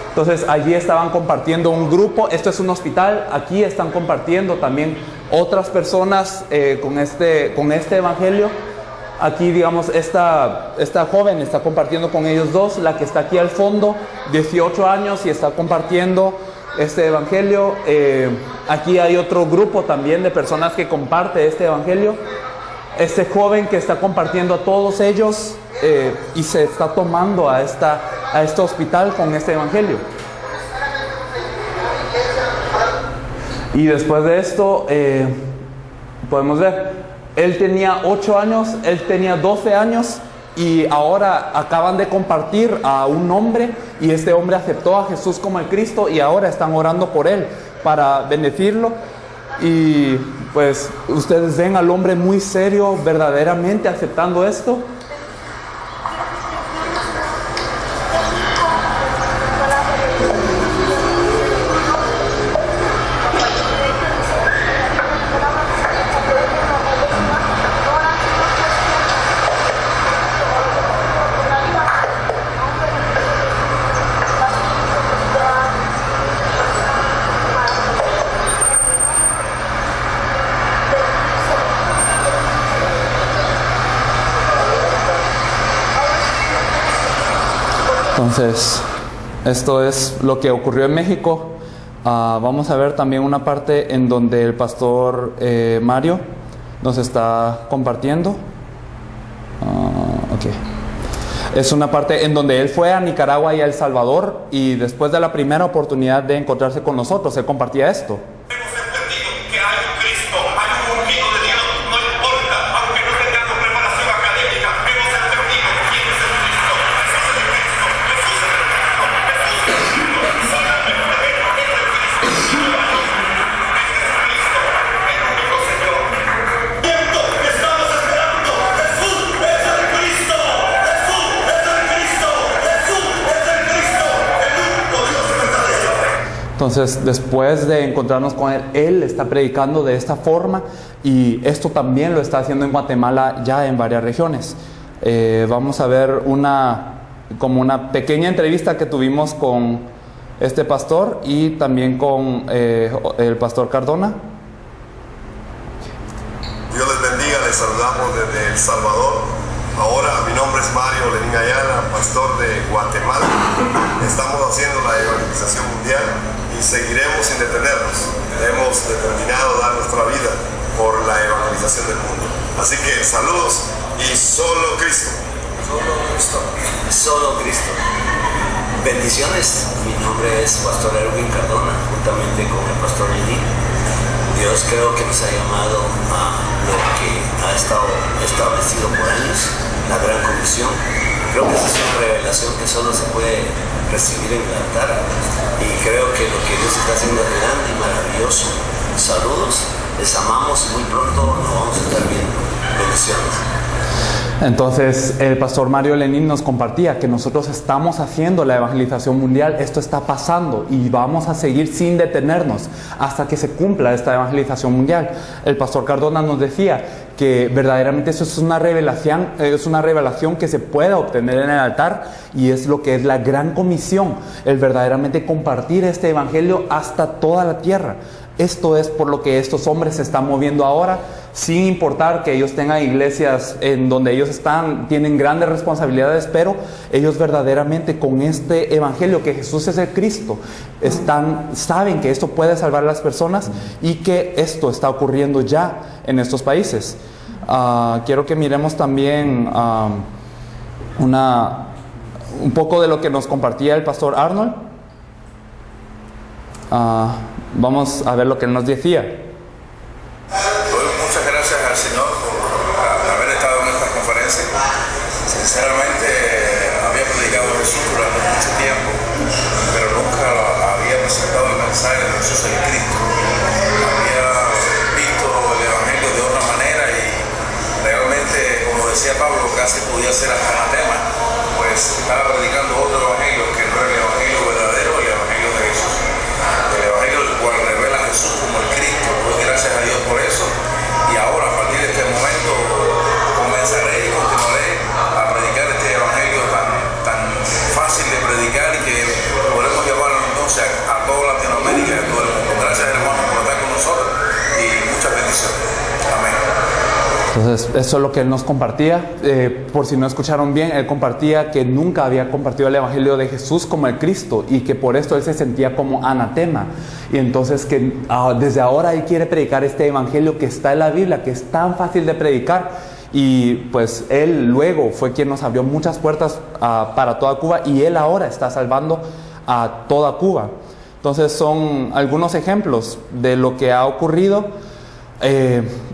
Entonces allí estaban compartiendo un grupo. Esto es un hospital. Aquí están compartiendo también otras personas con este evangelio. Aquí, digamos, esta joven está compartiendo con ellos dos. La que está aquí al fondo, 18 años, y está compartiendo este evangelio. Aquí hay otro grupo también de personas que comparte este evangelio. Este joven que está compartiendo a todos ellos y se está tomando a este hospital con este evangelio. Y después de esto podemos ver, él tenía 8 años, él tenía 12 años, y ahora acaban de compartir a un hombre, y este hombre aceptó a Jesús como el Cristo, y ahora están orando por él para bendecirlo. Y pues ustedes ven al hombre muy serio, verdaderamente aceptando esto. Entonces, esto es lo que ocurrió en México. Vamos a ver también una parte en donde el pastor Mario nos está compartiendo. Okay. Es una parte en donde él fue a Nicaragua y a El Salvador, y después de la primera oportunidad de encontrarse con nosotros, él compartía esto. Hemos entendido que hay un Cristo, hay un ungido de Dios, no importa, aunque no tengamos preparación académica, hemos entendido quién es el Cristo. Jesús es el Cristo, Jesús es el Cristo, Jesús es el Cristo, solamente es el Cristo, es Jesucristo, el único Señor. Tiempo que estamos esperando, Jesús es el Cristo, Jesús es el Cristo, Jesús es el Cristo, el único Dios verdadero. Entonces, después de encontrarnos con él está predicando de esta forma, y esto también lo está haciendo en Guatemala, ya en varias regiones. Vamos a ver una pequeña entrevista que tuvimos con este pastor y también con el pastor Cardona. Dios les bendiga, les saludamos desde El Salvador. Ahora, mi nombre es Mario Lenín Ayala, pastor de Guatemala. Estamos haciendo la evangelización mundial y seguiremos sin detenernos. Hemos determinado dar nuestra vida por la evangelización del mundo. Así que saludos y solo Cristo. Solo Cristo. Solo Cristo. Bendiciones. Mi nombre es Pastor Erwin Cardona, juntamente con el Pastor Lenín. Dios creo que nos ha llamado a lo que ha estado establecido por años, la gran comisión. Creo que esa es una revelación que solo se puede recibir en el altar. Y creo que lo que Dios está haciendo es grande y maravilloso. Saludos, les amamos y muy pronto nos vamos a estar viendo. Bendiciones. Entonces el pastor Mario Lenín nos compartía que nosotros estamos haciendo la evangelización mundial, esto está pasando y vamos a seguir sin detenernos hasta que se cumpla esta evangelización mundial. El pastor Cardona nos decía que verdaderamente eso es una revelación que se puede obtener en el altar y es lo que es la gran comisión, el verdaderamente compartir este evangelio hasta toda la tierra. Esto es por lo que estos hombres se están moviendo ahora, sin importar que ellos tengan iglesias en donde ellos tienen grandes responsabilidades, pero ellos verdaderamente con este evangelio que Jesús es el Cristo, saben que esto puede salvar a las personas y que esto está ocurriendo ya en estos países. Quiero que miremos también un poco de lo que nos compartía el pastor Arnold. Vamos a ver lo que él nos decía. Doy muchas gracias al Señor por haber estado en esta conferencia. Sinceramente, había predicado a Jesús durante mucho tiempo, pero nunca había presentado el mensaje de Jesús el Cristo. Había visto el Evangelio de otra manera y realmente, como decía Pablo, casi podía ser hasta anatema, pues estaba predicando otro Evangelio que no era el Evangelio verdadero, el Evangelio de Jesús. El Evangelio del cual revela a Jesús como el Cristo. Doy gracias a Dios por eso. Y ahora, a partir de este momento, comenzaré y continuaré a predicar este Evangelio tan fácil de predicar y que podremos llevarlo entonces a toda Latinoamérica y a todo el mundo. Gracias, hermanos, por estar con nosotros y muchas bendiciones. Amén. Entonces, eso es lo que él nos compartía. Por si no escucharon bien, él compartía que nunca había compartido el Evangelio de Jesús como el Cristo y que por esto él se sentía como anatema. Y entonces que desde ahora él quiere predicar este Evangelio que está en la Biblia, que es tan fácil de predicar. Y pues él luego fue quien nos abrió muchas puertas para toda Cuba y él ahora está salvando a toda Cuba. Entonces son algunos ejemplos de lo que ha ocurrido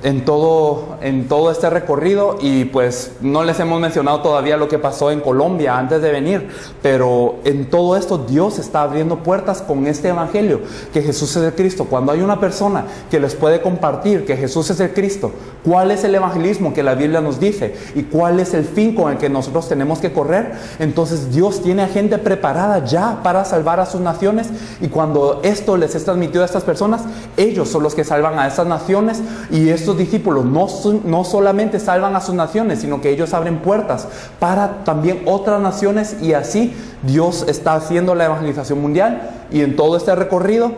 en todo este recorrido. Y pues no les hemos mencionado todavía lo que pasó en Colombia antes de venir, pero en todo esto Dios está abriendo puertas con este evangelio que Jesús es el Cristo. Cuando hay una persona que les puede compartir que Jesús es el Cristo, cuál es el evangelismo que la Biblia nos dice y cuál es el fin con el que nosotros tenemos que correr, entonces Dios tiene a gente preparada ya para salvar a sus naciones. Y cuando esto les es transmitido a estas personas, ellos son los que salvan a esas naciones. Y estos discípulos no solamente salvan a sus naciones, sino que ellos abren puertas para también otras naciones. Y así Dios está haciendo la evangelización mundial. Y en todo este recorrido,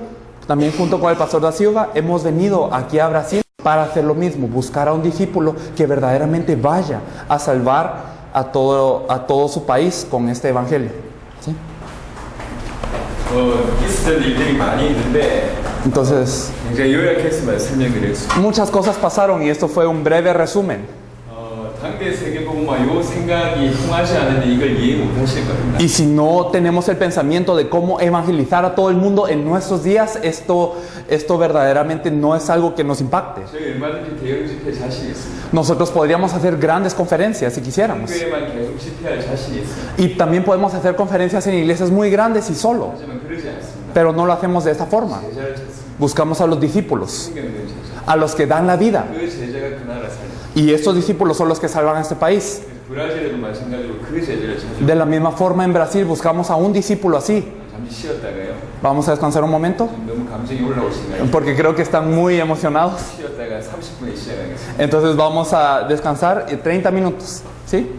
también junto con el pastor Da Silva, hemos venido aquí a Brasil para hacer lo mismo, buscar a un discípulo que verdaderamente vaya a salvar a todo su país con este evangelio. ¿Sí? 있었던 일들이 많이 있는데 Entonces, 굉장히 요약해서 설명드리겠습니다. muchas cosas pasaron y esto fue un breve resumen. 당대 세계복음화 요 생각이 통하지 않으면 이걸 이해 못하실 겁니다. Y si no tenemos el pensamiento de cómo evangelizar a todo el mundo en nuestros días, esto verdaderamente no es algo que nos impacte. 저희 얼마든지 대형 집회 자신이 있습니다. Nosotros podríamos hacer grandes conferencias si quisiéramos. 교회만 계속 집회할 자신이 있습니다. Y también podemos hacer conferencias en iglesias muy grandes y solo. 하지만 그러지 않습니다. Pero no lo hacemos de esta forma. 제자를 찾습니다. Buscamos a los discípulos, 생명된 제자. a los que dan la vida. 그 제자가 그 나라 살립니다. Y estos discípulos son los que salvan a este país. 브라질에도 마찬가지로 그 제자를 찾습니다. De la misma forma en Brasil buscamos a un discípulo así. 잠시 쉬었다가요. Vamos a descansar un momento, 너무 감정이 올라오신가요? porque creo que están muy emocionados. 쉬었다가 30분에 시작하겠습니다. Entonces vamos a descansar 30 minutos, ¿sí?